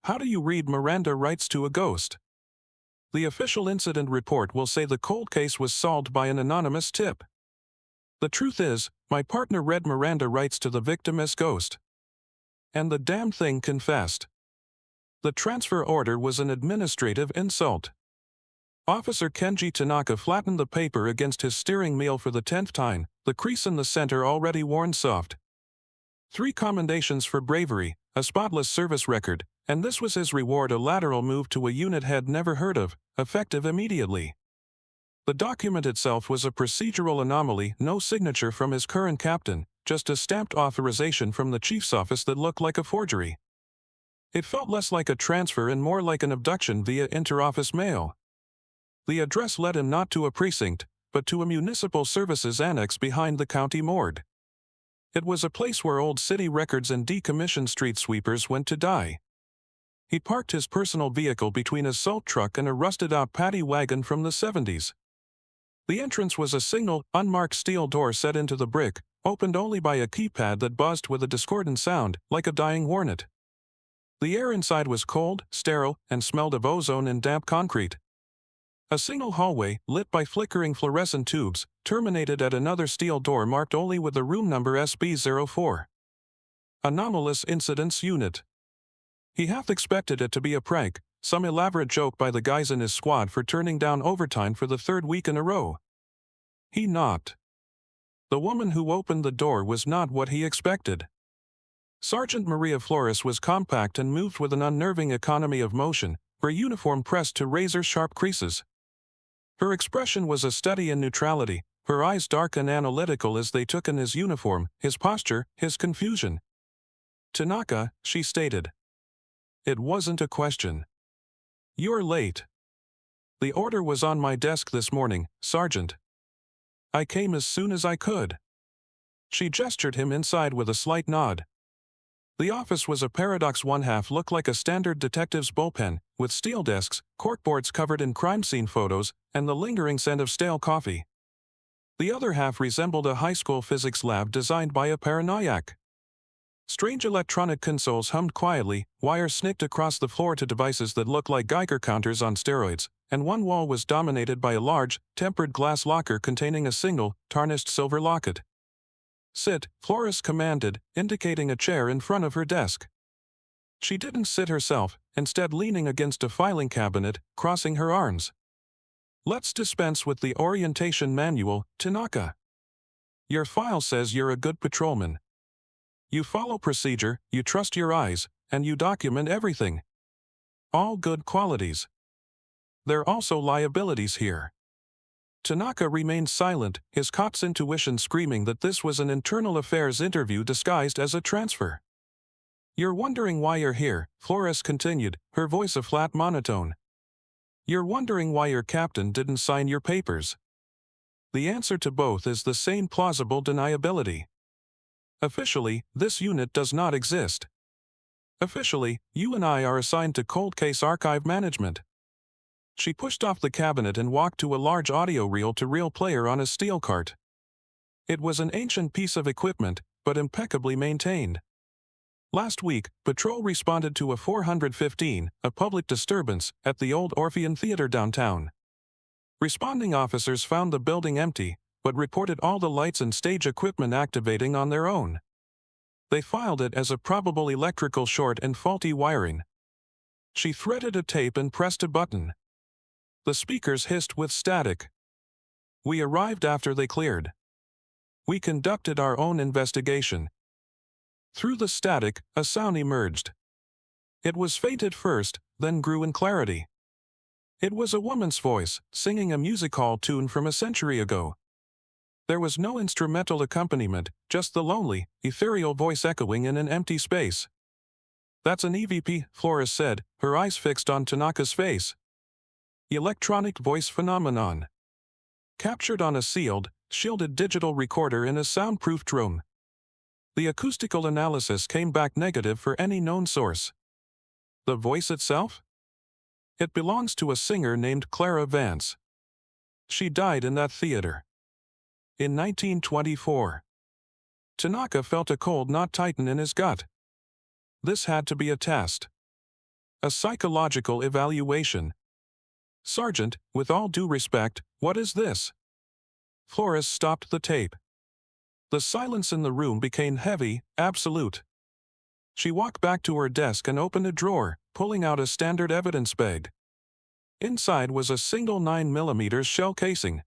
How do you read Miranda rights to a ghost? The official incident report will say the cold case was solved by an anonymous tip. The truth is, my partner read Miranda rights to the victim as ghost. And the damn thing confessed. The transfer order was an administrative insult. Officer Kenji Tanaka flattened the paper against his steering wheel for the 10th time, the crease in the center already worn soft. 3 commendations for bravery, a spotless service record, and this was his reward: a lateral move to a unit head never heard of, effective immediately. The document itself was a procedural anomaly, no signature from his current captain, just a stamped authorization from the chief's office that looked like a forgery. It felt less like a transfer and more like an abduction via interoffice mail. The address led him not to a precinct, but to a municipal services annex behind the county morgue. It was a place where old city records and decommissioned street sweepers went to die. He parked his personal vehicle between a salt truck and a rusted-out paddy wagon from the 70s. The entrance was a single, unmarked steel door set into the brick, opened only by a keypad that buzzed with a discordant sound, like a dying hornet. The air inside was cold, sterile, and smelled of ozone and damp concrete. A single hallway, lit by flickering fluorescent tubes, terminated at another steel door marked only with the room number SB-04. Anomalous Incidents Unit. He half expected it to be a prank, some elaborate joke by the guys in his squad for turning down overtime for the 3rd week in a row. He knocked. The woman who opened the door was not what he expected. Sergeant Maria Flores was compact and moved with an unnerving economy of motion, her uniform pressed to razor-sharp creases. Her expression was a study in neutrality, her eyes dark and analytical as they took in his uniform, his posture, his confusion. "Tanaka," she stated. It wasn't a question. "You're late." "The order was on my desk this morning, Sergeant. I came as soon as I could." She gestured him inside with a slight nod. The office was a paradox. One half looked like a standard detective's bullpen, with steel desks, corkboards covered in crime scene photos, and the lingering scent of stale coffee. The other half resembled a high school physics lab designed by a paranoiac. Strange electronic consoles hummed quietly, wires snicked across the floor to devices that looked like Geiger counters on steroids, and one wall was dominated by a large, tempered glass locker containing a single, tarnished silver locket. "Sit," Flores commanded, indicating a chair in front of her desk. She didn't sit herself, instead leaning against a filing cabinet, crossing her arms. "Let's dispense with the orientation manual, Tanaka. Your file says you're a good patrolman. You follow procedure, you trust your eyes, and you document everything. All good qualities. There are also liabilities here." Tanaka remained silent, his cop's intuition screaming that this was an internal affairs interview disguised as a transfer. "You're wondering why you're here," Flores continued, her voice a flat monotone. "You're wondering why your captain didn't sign your papers. The answer to both is the same plausible deniability. Officially, this unit does not exist. Officially, you and I are assigned to cold case archive management." She pushed off the cabinet and walked to a large audio reel-to-reel player on a steel cart. It was an ancient piece of equipment, but impeccably maintained. Last week, patrol responded to a 415, a public disturbance, at the old Orpheum Theater downtown. Responding officers found the building empty, but reported all the lights and stage equipment activating on their own. They filed it as a probable electrical short and faulty wiring. She threaded a tape and pressed a button. The speakers hissed with static. "We arrived after they cleared. We conducted our own investigation." Through the static, a sound emerged. It was faint at first, then grew in clarity. It was a woman's voice, singing a music hall tune from a century ago. There was no instrumental accompaniment, just the lonely, ethereal voice echoing in an empty space. "That's an EVP," Flores said, her eyes fixed on Tanaka's face. "Electronic voice phenomenon. Captured on a sealed, shielded digital recorder in a soundproofed room. The acoustical analysis came back negative for any known source." "The voice itself?" "It belongs to a singer named Clara Vance. She died in that theater. In 1924. Tanaka felt a cold knot tighten in his gut. This had to be a test. A psychological evaluation. Sergeant, with all due respect, what is this? Flores stopped the tape. The silence in the room became heavy, absolute. She walked back to her desk and opened a drawer, pulling out a standard evidence bag. Inside was a single 9mm shell casing.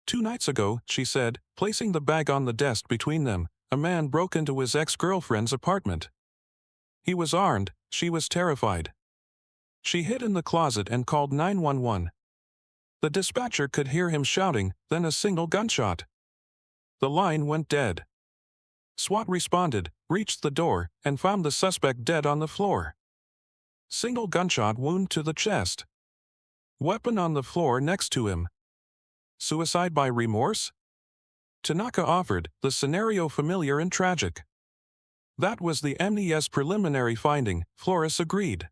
2 nights ago, she said, placing the bag on the desk between them, a man broke into his ex-girlfriend's apartment. He was armed, she was terrified. She hid in the closet and called 911. The dispatcher could hear him shouting, then a single gunshot. The line went dead. SWAT responded, reached the door, and found the suspect dead on the floor. Single gunshot wound to the chest. Weapon on the floor next to him. Suicide by remorse? Tanaka offered, the scenario familiar and tragic. That was the MES preliminary finding, Flores agreed.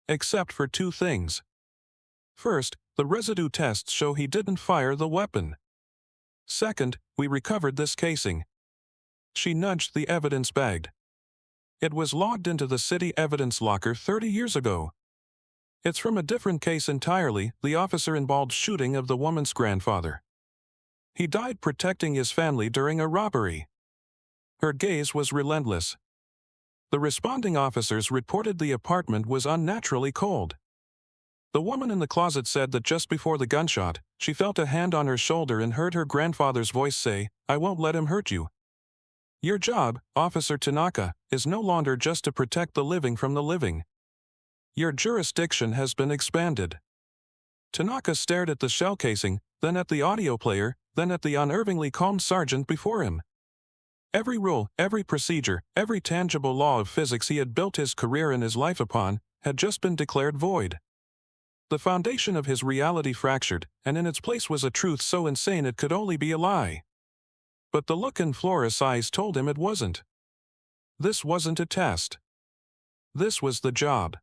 Except for 2 things. First, the residue tests show he didn't fire the weapon. Second, we recovered this casing. She nudged the evidence bag. It was logged into the city evidence locker 30 years ago. It's from a different case entirely, the officer-involved shooting of the woman's grandfather. He died protecting his family during a robbery. Her gaze was relentless. The responding officers reported the apartment was unnaturally cold. The woman in the closet said that just before the gunshot, she felt a hand on her shoulder and heard her grandfather's voice say, "I won't let him hurt you. Your job, Officer Tanaka, is no longer just to protect the living from the living. Your jurisdiction has been expanded." Tanaka stared at the shell casing, then at the audio player, then at the unnervingly calm sergeant before him. Every rule, every procedure, every tangible law of physics he had built his career and his life upon, had just been declared void. The foundation of his reality fractured, and in its place was a truth so insane it could only be a lie. But the look in Flores' eyes told him it wasn't. This wasn't a test. This was the job.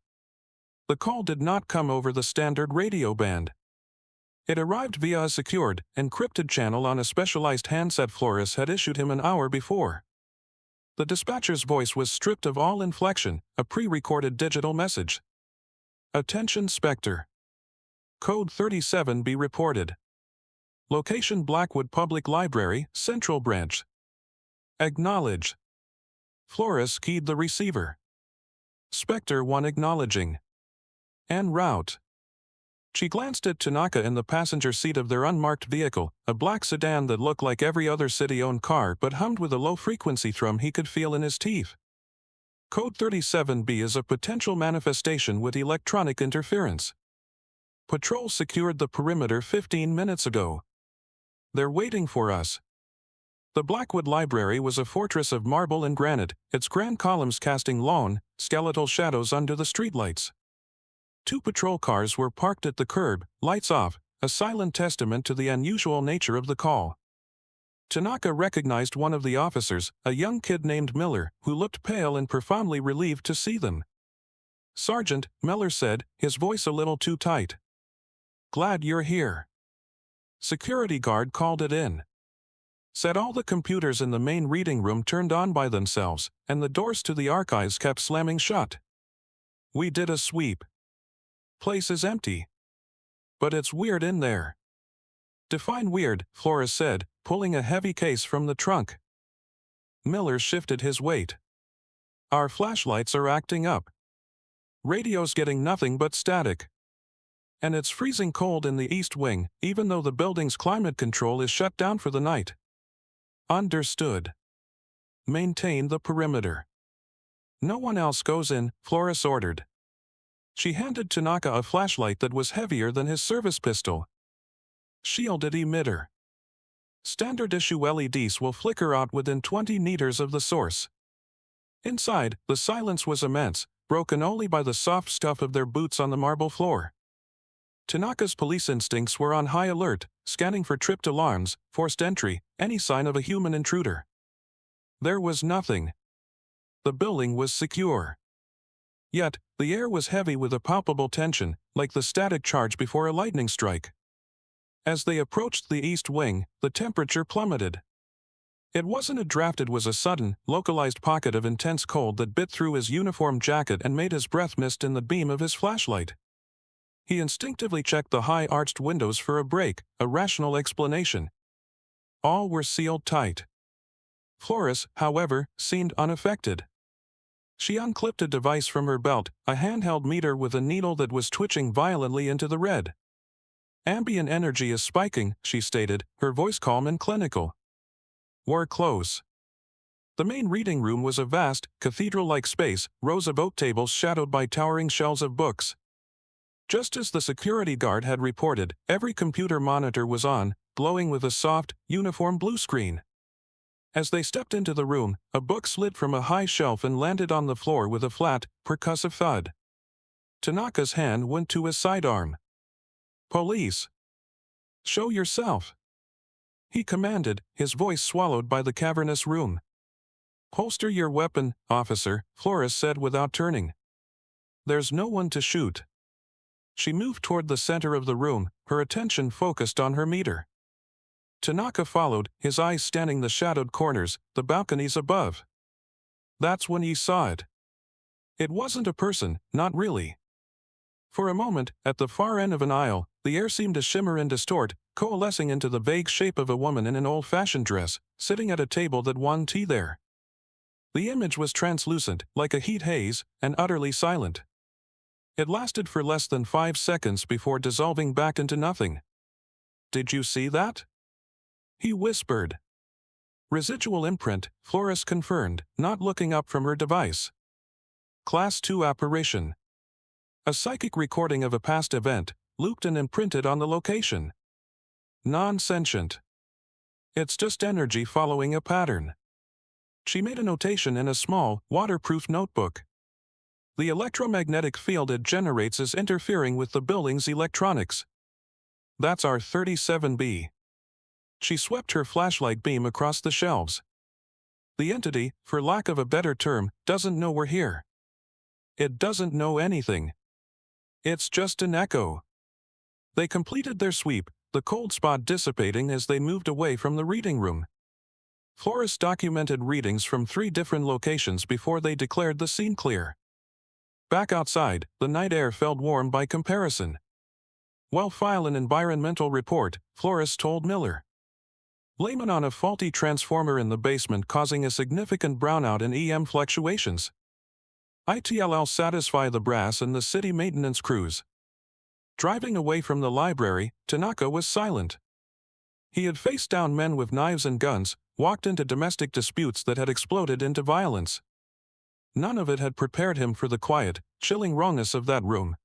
The call did not come over the standard radio band. It arrived via a secured, encrypted channel on a specialized handset Flores had issued him an hour before. The dispatcher's voice was stripped of all inflection, a pre-recorded digital message. Attention Spectre. Code 37B reported. Location Blackwood Public Library, Central Branch. Acknowledge. Flores keyed the receiver. Spectre 1 acknowledging. En route. She glanced at Tanaka in the passenger seat of their unmarked vehicle, a black sedan that looked like every other city-owned car but hummed with a low-frequency thrum he could feel in his teeth. Code 37B is a potential manifestation with electronic interference. Patrol secured the perimeter 15 minutes ago. They're waiting for us. The Blackwood Library was a fortress of marble and granite, its grand columns casting long, skeletal shadows under the streetlights. 2 patrol cars were parked at the curb, lights off, a silent testament to the unusual nature of the call. Tanaka recognized one of the officers, a young kid named Miller, who looked pale and profoundly relieved to see them. "Sergeant," Miller said, his voice a little too tight. "Glad you're here." Security guard called it in. Said all the computers in the main reading room turned on by themselves, and the doors to the archives kept slamming shut. "We did a sweep. Place is empty. But it's weird in there." "Define weird," Flores said, pulling a heavy case from the trunk. Miller shifted his weight. "Our flashlights are acting up. Radio's getting nothing but static. And it's freezing cold in the east wing, even though the building's climate control is shut down for the night." "Understood. Maintain the perimeter. No one else goes in," Flores ordered. She handed Tanaka a flashlight that was heavier than his service pistol. "Shielded emitter. Standard issue LEDs will flicker out within 20 meters of the source." Inside, the silence was immense, broken only by the soft stuff of their boots on the marble floor. Tanaka's police instincts were on high alert, scanning for tripped alarms, forced entry, any sign of a human intruder. There was nothing. The building was secure. Yet, the air was heavy with a palpable tension, like the static charge before a lightning strike. As they approached the east wing, the temperature plummeted. It wasn't a draft, it was a sudden, localized pocket of intense cold that bit through his uniform jacket and made his breath mist in the beam of his flashlight. He instinctively checked the high-arched windows for a break, a rational explanation. All were sealed tight. Flores, however, seemed unaffected. She unclipped a device from her belt, a handheld meter with a needle that was twitching violently into the red. "Ambient energy is spiking," she stated, her voice calm and clinical. "We're close." The main reading room was a vast, cathedral-like space, rows of oak tables shadowed by towering shelves of books. Just as the security guard had reported, every computer monitor was on, glowing with a soft, uniform blue screen. As they stepped into the room, a book slid from a high shelf and landed on the floor with a flat, percussive thud. Tanaka's hand went to his sidearm. "Police. Show yourself," he commanded, his voice swallowed by the cavernous room. "Holster your weapon, officer," Flores said without turning. "There's no one to shoot." She moved toward the center of the room, her attention focused on her meter. Tanaka followed, his eyes scanning the shadowed corners, the balconies above. That's when he saw it. It wasn't a person, not really. For a moment, at the far end of an aisle, the air seemed to shimmer and distort, coalescing into the vague shape of a woman in an old-fashioned dress, sitting at a table that won tea there. The image was translucent, like a heat haze, and utterly silent. It lasted for less than 5 seconds before dissolving back into nothing. "Did you see that?" he whispered. "Residual imprint," Flores confirmed, not looking up from her device. "Class 2 apparition. A psychic recording of a past event, looped and imprinted on the location. Non-sentient. It's just energy following a pattern." She made a notation in a small, waterproof notebook. "The electromagnetic field it generates is interfering with the building's electronics. That's our 37B. She swept her flashlight beam across the shelves. "The entity, for lack of a better term, doesn't know we're here. It doesn't know anything. It's just an echo." They completed their sweep, the cold spot dissipating as they moved away from the reading room. Flores documented readings from 3 different locations before they declared the scene clear. Back outside, the night air felt warm by comparison. "Well, file an environmental report," Flores told Miller. "Blame it on a faulty transformer in the basement causing a significant brownout in EM fluctuations. ITLL satisfy the brass and the city maintenance crews." Driving away from the library, Tanaka was silent. He had faced down men with knives and guns, walked into domestic disputes that had exploded into violence. None of it had prepared him for the quiet, chilling rawness of that room.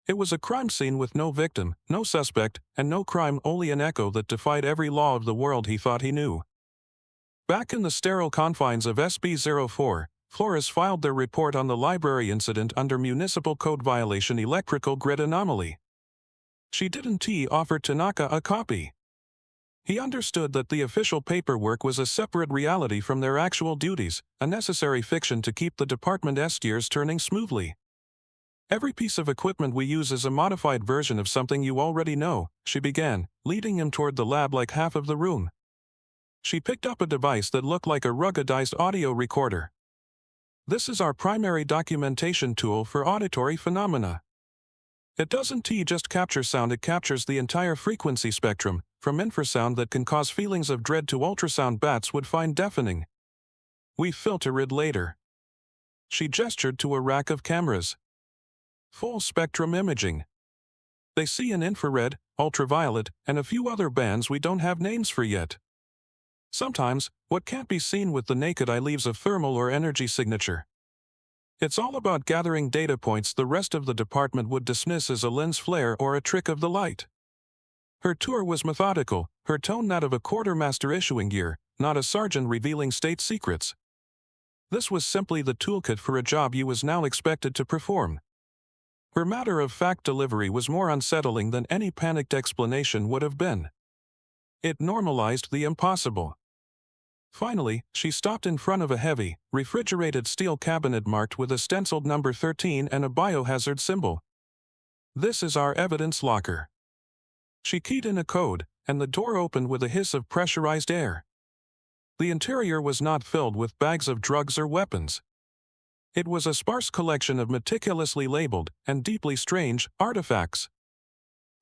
It was a crime scene with no victim, no suspect, and no crime, only an echo that defied every law of the world he thought he knew. Back in the sterile confines of SB-04, Flores filed their report on the library incident under Municipal Code Violation Electrical Grid Anomaly. She didn't offer Tanaka a copy. He understood that the official paperwork was a separate reality from their actual duties, a necessary fiction to keep the department's gears turning smoothly. "Every piece of equipment we use is a modified version of something you already know," she began, leading him toward the lab like half of the room. She picked up a device that looked like a ruggedized audio recorder. "This is our primary documentation tool for auditory phenomena. It doesn't just capture sound, it captures the entire frequency spectrum, from infrasound that can cause feelings of dread to ultrasound bats would find deafening. We filter it later." She gestured to a rack of cameras. "Full spectrum imaging. They see in infrared, ultraviolet, and a few other bands we don't have names for yet. Sometimes, what can't be seen with the naked eye leaves a thermal or energy signature. It's all about gathering data points the rest of the department would dismiss as a lens flare or a trick of the light." Her tour was methodical, her tone that of a quartermaster issuing gear, not a sergeant revealing state secrets. This was simply the toolkit for a job you was now expected to perform. Her matter-of-fact delivery was more unsettling than any panicked explanation would have been. It normalized the impossible. Finally, she stopped in front of a heavy, refrigerated steel cabinet marked with a stenciled number 13 and a biohazard symbol. "This is our evidence locker." She keyed in a code, and the door opened with a hiss of pressurized air. The interior was not filled with bags of drugs or weapons. It was a sparse collection of meticulously labeled and deeply strange artifacts.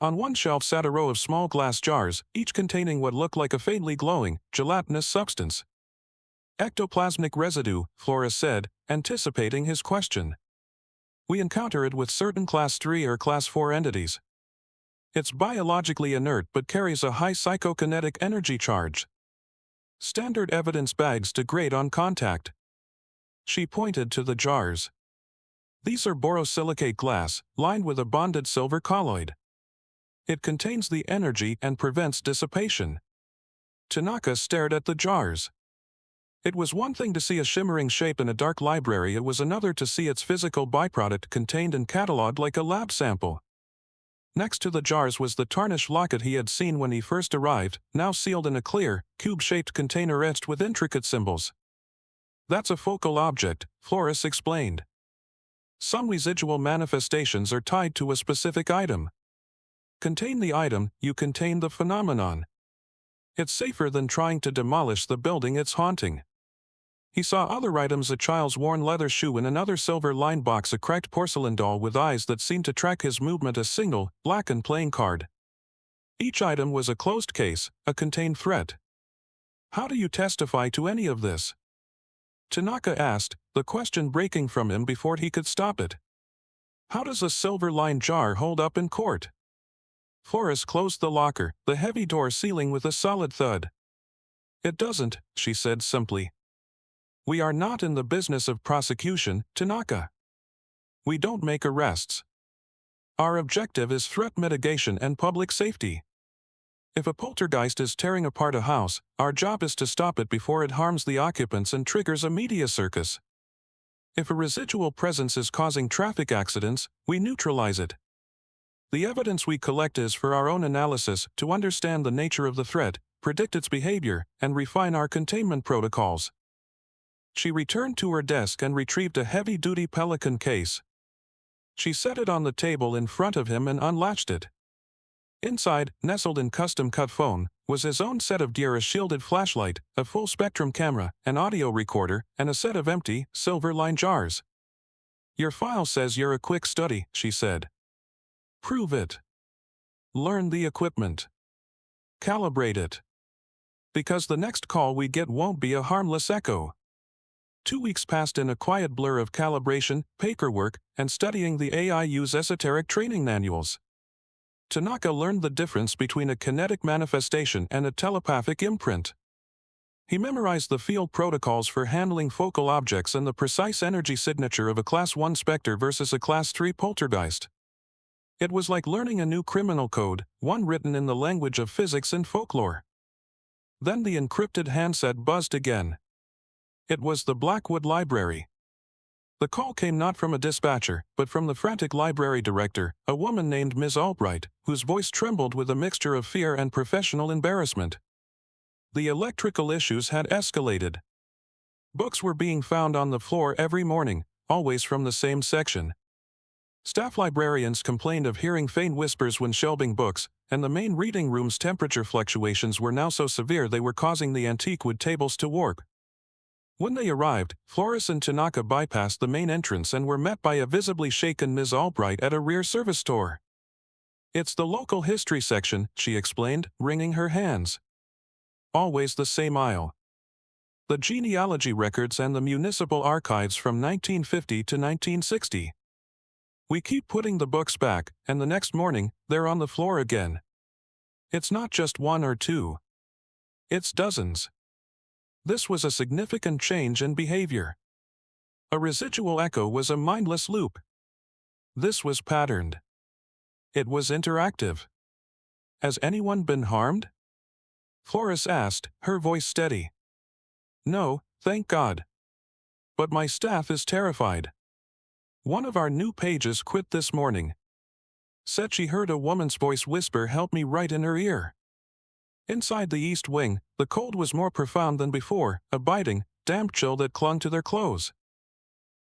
On one shelf sat a row of small glass jars, each containing what looked like a faintly glowing, gelatinous substance. Ectoplasmic residue, Flores said, anticipating his question. We encounter it with certain Class 3 or Class 4 entities. It's biologically inert but carries a high psychokinetic energy charge. Standard evidence bags degrade on contact. She pointed to the jars. These are borosilicate glass, lined with a bonded silver colloid. It contains the energy and prevents dissipation. Tanaka stared at the jars. It was one thing to see a shimmering shape in a dark library, it was another to see its physical byproduct contained and catalogued like a lab sample. Next to the jars was the tarnished locket he had seen when he first arrived, now sealed in a clear, cube-shaped container etched with intricate symbols. That's a focal object, Flores explained. Some residual manifestations are tied to a specific item. Contain the item, you contain the phenomenon. It's safer than trying to demolish the building it's haunting. He saw other items, a child's worn leather shoe in another silver-lined box, a cracked porcelain doll with eyes that seemed to track his movement, a single, blackened playing card. Each item was a closed case, a contained threat. How do you testify to any of this? Tanaka asked, the question breaking from him before he could stop it. How does a silver-lined jar hold up in court? Flores closed the locker, the heavy door sealing with a solid thud. It doesn't, she said simply. We are not in the business of prosecution, Tanaka. We don't make arrests. Our objective is threat mitigation and public safety. If a poltergeist is tearing apart a house, our job is to stop it before it harms the occupants and triggers a media circus. If a residual presence is causing traffic accidents, we neutralize it. The evidence we collect is for our own analysis, to understand the nature of the threat, predict its behavior, and refine our containment protocols. She returned to her desk and retrieved a heavy-duty Pelican case. She set it on the table in front of him and unlatched it. Inside, nestled in custom-cut foam, was his own set of gear: a shielded flashlight, a full-spectrum camera, an audio recorder, and a set of empty, silver-lined jars. Your file says you're a quick study, she said. Prove it. Learn the equipment. Calibrate it. Because the next call we get won't be a harmless echo. 2 weeks passed in a quiet blur of calibration, paperwork, and studying the AIU's esoteric training manuals. Tanaka learned the difference between a kinetic manifestation and a telepathic imprint. He memorized the field protocols for handling focal objects and the precise energy signature of a Class 1 Spectre versus a Class 3 poltergeist. It was like learning a new criminal code, one written in the language of physics and folklore. Then the encrypted handset buzzed again. It was the Blackwood Library. The call came not from a dispatcher, but from the frantic library director, a woman named Ms. Albright, whose voice trembled with a mixture of fear and professional embarrassment. The electrical issues had escalated. Books were being found on the floor every morning, always from the same section. Staff librarians complained of hearing faint whispers when shelving books, and the main reading room's temperature fluctuations were now so severe they were causing the antique wood tables to warp. When they arrived, Flores and Tanaka bypassed the main entrance and were met by a visibly shaken Ms. Albright at a rear service door. It's the local history section, she explained, wringing her hands. Always the same aisle. The genealogy records and the municipal archives from 1950 to 1960. We keep putting the books back, and the next morning, they're on the floor again. It's not just one or two. It's dozens. This was a significant change in behavior. A residual echo was a mindless loop. This was patterned. It was interactive. Has anyone been harmed? Flores asked, her voice steady. No, thank God. But my staff is terrified. One of our new pages quit this morning. Said she heard a woman's voice whisper, "Help me," right in her ear. Inside the East Wing, the cold was more profound than before, a biting, damp chill that clung to their clothes.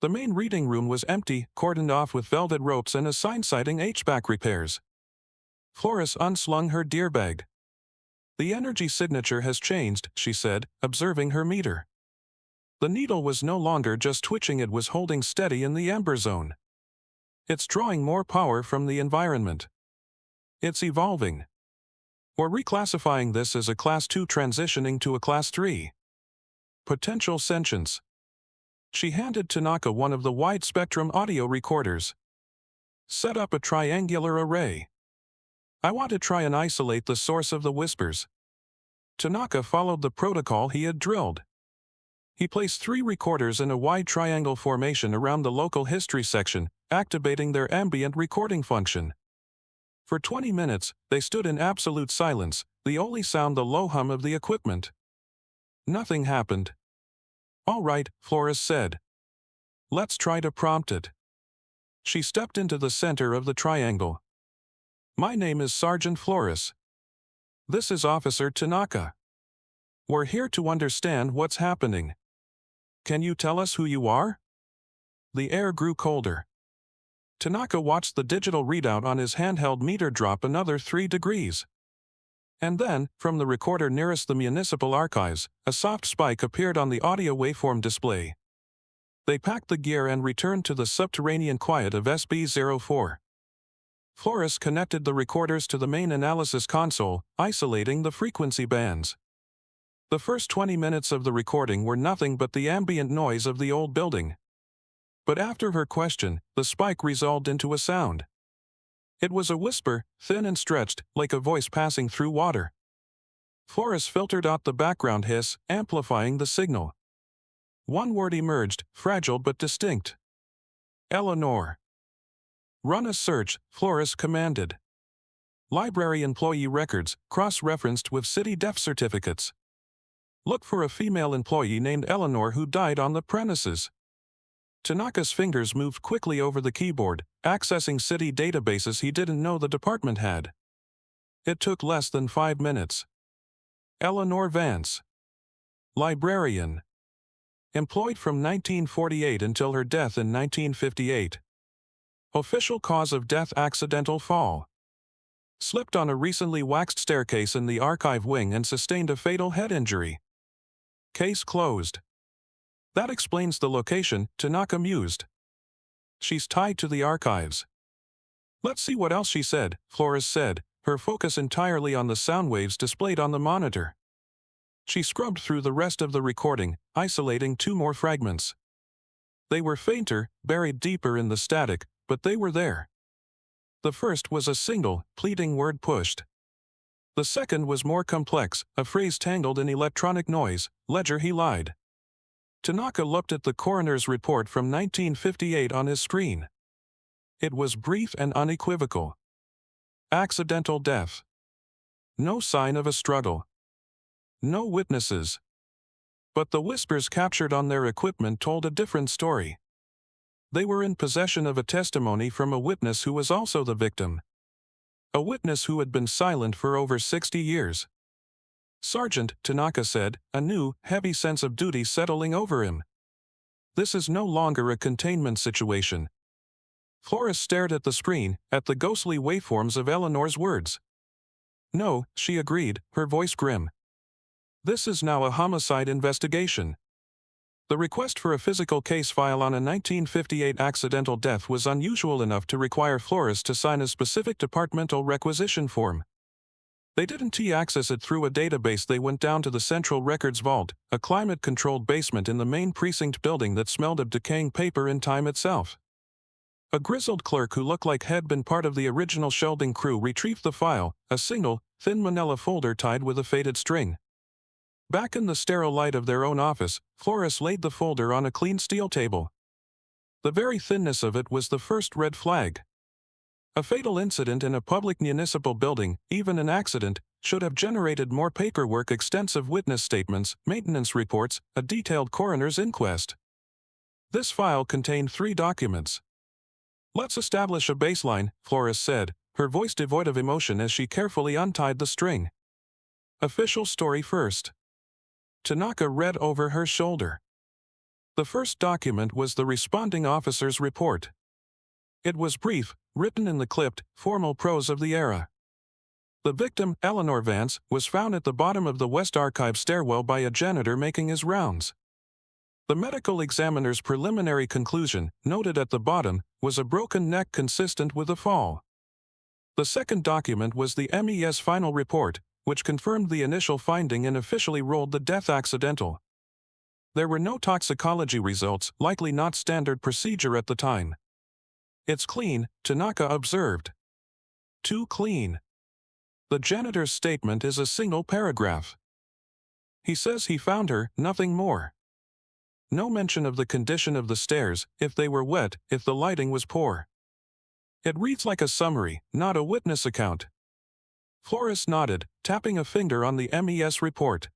The main reading room was empty, cordoned off with velvet ropes and a sign citing HVAC repairs. Flores unslung her deer bag. The energy signature has changed, she said, observing her meter. The needle was no longer just twitching, it was holding steady in the amber zone. It's drawing more power from the environment. It's evolving. We're reclassifying this as a Class 2 transitioning to a Class 3. Potential sentience. She handed Tanaka one of the wide-spectrum audio recorders. Set up a triangular array. I want to try and isolate the source of the whispers. Tanaka followed the protocol he had drilled. He placed 3 recorders in a wide triangle formation around the local history section, activating their ambient recording function. For 20 minutes, they stood in absolute silence, the only sound the low hum of the equipment. Nothing happened. "All right," Flores said. "Let's try to prompt it." She stepped into the center of the triangle. "My name is Sergeant Flores. This is Officer Tanaka. We're here to understand what's happening. Can you tell us who you are?" The air grew colder. Tanaka watched the digital readout on his handheld meter drop another 3 degrees. And then, from the recorder nearest the municipal archives, a soft spike appeared on the audio waveform display. They packed the gear and returned to the subterranean quiet of SB-04. Flores connected the recorders to the main analysis console, isolating the frequency bands. The first 20 minutes of the recording were nothing but the ambient noise of the old building. But after her question, the spike resolved into a sound. It was a whisper, thin and stretched, like a voice passing through water. Flores filtered out the background hiss, amplifying the signal. One word emerged, fragile but distinct. "Eleanor." "Run a search," Flores commanded. "Library employee records, cross-referenced with city death certificates. Look for a female employee named Eleanor who died on the premises." Tanaka's fingers moved quickly over the keyboard, accessing city databases he didn't know the department had. It took less than 5 minutes. Eleanor Vance. Librarian. Employed from 1948 until her death in 1958. Official cause of death: accidental fall. Slipped on a recently waxed staircase in the archive wing and sustained a fatal head injury. Case closed. That explains the location, Tanaka mused. She's tied to the archives. Let's see what else she said, Flores said, her focus entirely on the sound waves displayed on the monitor. She scrubbed through the rest of the recording, isolating 2 more fragments. They were fainter, buried deeper in the static, but they were there. The first was a single, pleading word pushed. The second was more complex, a phrase tangled in electronic noise: "Ledger, he lied." Tanaka looked at the coroner's report from 1958 on his screen. It was brief and unequivocal. Accidental death. No sign of a struggle. No witnesses. But the whispers captured on their equipment told a different story. They were in possession of a testimony from a witness who was also the victim. A witness who had been silent for over 60 years. "Sergeant," Tanaka said, a new, heavy sense of duty settling over him. "This is no longer a containment situation." Flores stared at the screen, at the ghostly waveforms of Eleanor's words. "No," she agreed, her voice grim. "This is now a homicide investigation." The request for a physical case file on a 1958 accidental death was unusual enough to require Flores to sign a specific departmental requisition form. They didn't access it through a database. They went down to the Central Records Vault, a climate-controlled basement in the main precinct building that smelled of decaying paper and time itself. A grizzled clerk who looked like had been part of the original shelving crew retrieved the file, a single, thin manila folder tied with a faded string. Back in the sterile light of their own office, Flores laid the folder on a clean steel table. The very thinness of it was the first red flag. A fatal incident in a public municipal building, even an accident, should have generated more paperwork, extensive witness statements, maintenance reports, a detailed coroner's inquest. This file contained 3 documents. "Let's establish a baseline," Flores said, her voice devoid of emotion as she carefully untied the string. "Official story first." Tanaka read over her shoulder. The first document was the responding officer's report. It was brief, written in the clipped, formal prose of the era. The victim, Eleanor Vance, was found at the bottom of the West Archive stairwell by a janitor making his rounds. The medical examiner's preliminary conclusion, noted at the bottom, was a broken neck consistent with a fall. The second document was the MES final report, which confirmed the initial finding and officially ruled the death accidental. There were no toxicology results, likely not standard procedure at the time. "It's clean," Tanaka observed. "Too clean." The janitor's statement is a single paragraph. He says he found her, nothing more. No mention of the condition of the stairs, if they were wet, if the lighting was poor. It reads like a summary, not a witness account. Flores nodded, tapping a finger on the MES report.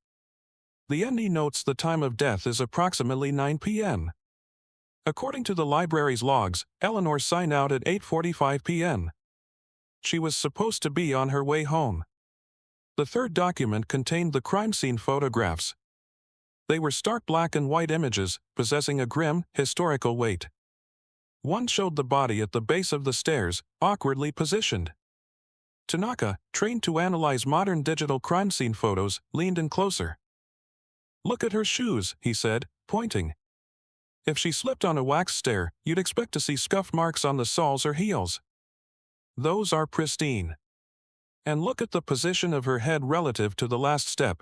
The NE notes the time of death is approximately 9 p.m. According to the library's logs, Eleanor signed out at 8:45 p.m. She was supposed to be on her way home. The third document contained the crime scene photographs. They were stark black and white images, possessing a grim, historical weight. One showed the body at the base of the stairs, awkwardly positioned. Tanaka, trained to analyze modern digital crime scene photos, leaned in closer. "Look at her shoes," he said, pointing. "If she slipped on a wax stair, you'd expect to see scuff marks on the soles or heels. Those are pristine. And look at the position of her head relative to the last step.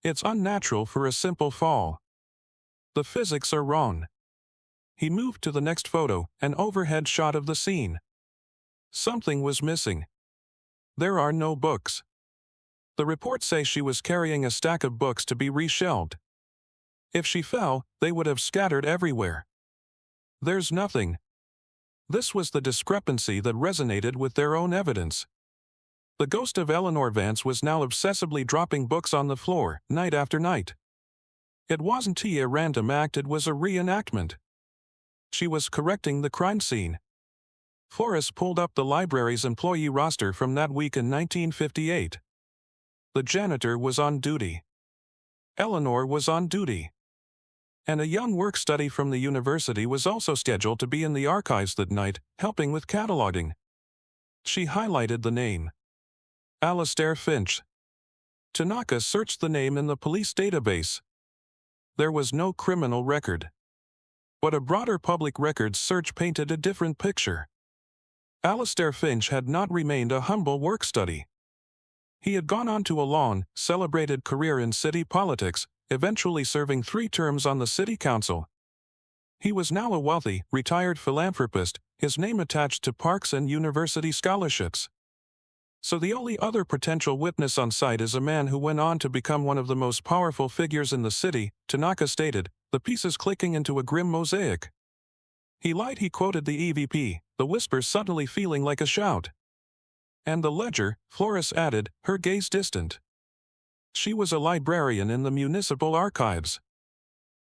It's unnatural for a simple fall. The physics are wrong." He moved to the next photo, an overhead shot of the scene. Something was missing. There are no books. The reports say she was carrying a stack of books to be reshelved. If she fell, they would have scattered everywhere. There's nothing. This was the discrepancy that resonated with their own evidence. The ghost of Eleanor Vance was now obsessively dropping books on the floor, night after night. It wasn't a random act, it was a reenactment. She was correcting the crime scene. Flores pulled up the library's employee roster from that week in 1958. The janitor was on duty. Eleanor was on duty. And a young work-study from the university was also scheduled to be in the archives that night, helping with cataloging. She highlighted the name. Alastair Finch. Tanaka searched the name in the police database. There was no criminal record. But a broader public records search painted a different picture. Alastair Finch had not remained a humble work-study. He had gone on to a long, celebrated career in city politics, eventually serving 3 terms on the city council. He was now a wealthy, retired philanthropist, his name attached to parks and university scholarships. So the only other potential witness on site is a man who went on to become one of the most powerful figures in the city, Tanaka stated, the pieces clicking into a grim mosaic. He lied. He quoted the EVP, the whisper suddenly feeling like a shout. And the ledger, Flores added, her gaze distant. She was a librarian in the municipal archives.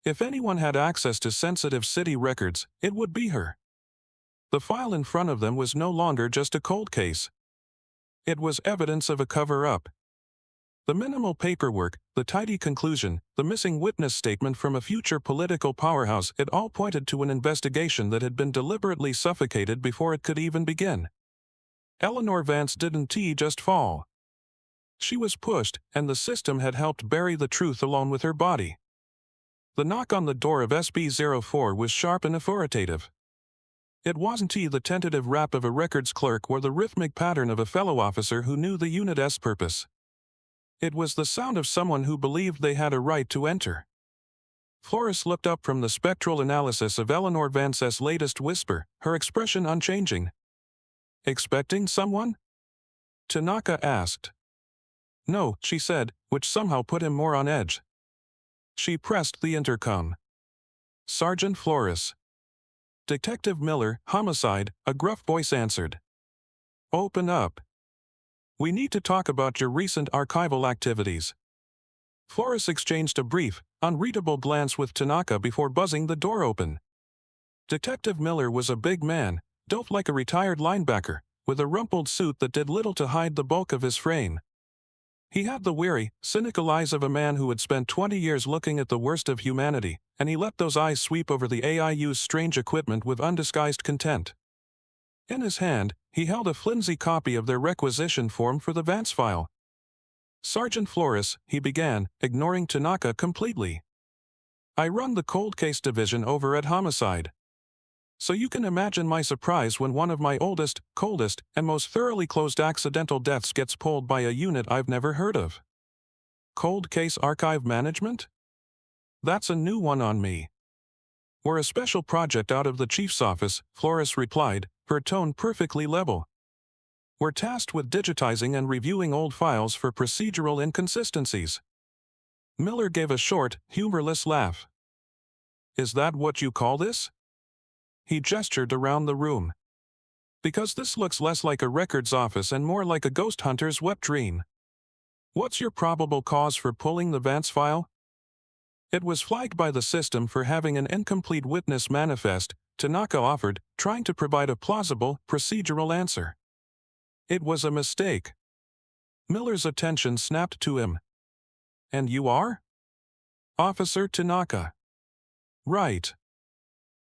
If anyone had access to sensitive city records, it would be her. The file in front of them was no longer just a cold case. It was evidence of a cover-up. The minimal paperwork, the tidy conclusion, the missing witness statement from a future political powerhouse, it all pointed to an investigation that had been deliberately suffocated before it could even begin. Eleanor Vance didn't just fall. She was pushed, and the system had helped bury the truth along with her body. The knock on the door of SB-04 was sharp and authoritative. It wasn't the tentative rap of a records clerk or the rhythmic pattern of a fellow officer who knew the unit's purpose. It was the sound of someone who believed they had a right to enter. Flores looked up from the spectral analysis of Eleanor Vance's latest whisper, her expression unchanging. "Expecting someone?" Tanaka asked. "No," she said, which somehow put him more on edge. She pressed the intercom. "Sergeant Flores." "Detective Miller, homicide," a gruff voice answered. "Open up. We need to talk about your recent archival activities." Flores exchanged a brief, unreadable glance with Tanaka before buzzing the door open. Detective Miller was a big man, built like a retired linebacker, with a rumpled suit that did little to hide the bulk of his frame. He had the weary, cynical eyes of a man who had spent 20 years looking at the worst of humanity, and he let those eyes sweep over the AIU's strange equipment with undisguised contempt. In his hand, he held a flimsy copy of their requisition form for the Vance file. "Sergeant Flores," he began, ignoring Tanaka completely. "I run the cold case division over at Homicide. So you can imagine my surprise when one of my oldest, coldest, and most thoroughly closed accidental deaths gets pulled by a unit I've never heard of. Cold case archive management? That's a new one on me." "We're a special project out of the chief's office," Flores replied, her tone perfectly level. "We're tasked with digitizing and reviewing old files for procedural inconsistencies." Miller gave a short, humorless laugh. "Is that what you call this?" He gestured around the room. "Because this looks less like a records office and more like a ghost hunter's wet dream. What's your probable cause for pulling the Vance file?" "It was flagged by the system for having an incomplete witness manifest," Tanaka offered, trying to provide a plausible, procedural answer. "It was a mistake." Miller's attention snapped to him. "And you are?" "Officer Tanaka." "Right.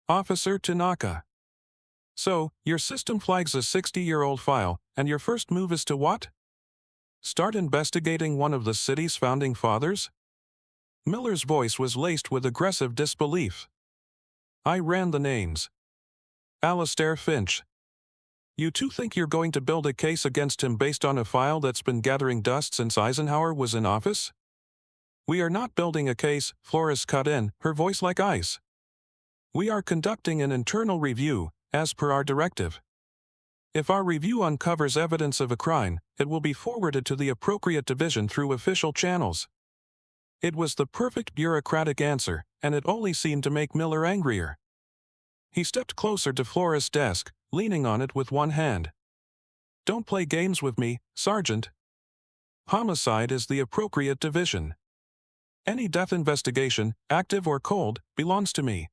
Officer Tanaka. So, your system flags a 60-year-old file, and your first move is to what? Start investigating one of the city's founding fathers?" Miller's voice was laced with aggressive disbelief. "I ran the names. Alastair Finch. You two think you're going to build a case against him based on a file that's been gathering dust since Eisenhower was in office?" "We are not building a case," Flores cut in, her voice like ice. "We are conducting an internal review, as per our directive. If our review uncovers evidence of a crime, it will be forwarded to the appropriate division through official channels." It was the perfect bureaucratic answer, and it only seemed to make Miller angrier. He stepped closer to Flores' desk, leaning on it with one hand. "Don't play games with me, Sergeant. Homicide is the appropriate division. Any death investigation, active or cold, belongs to me.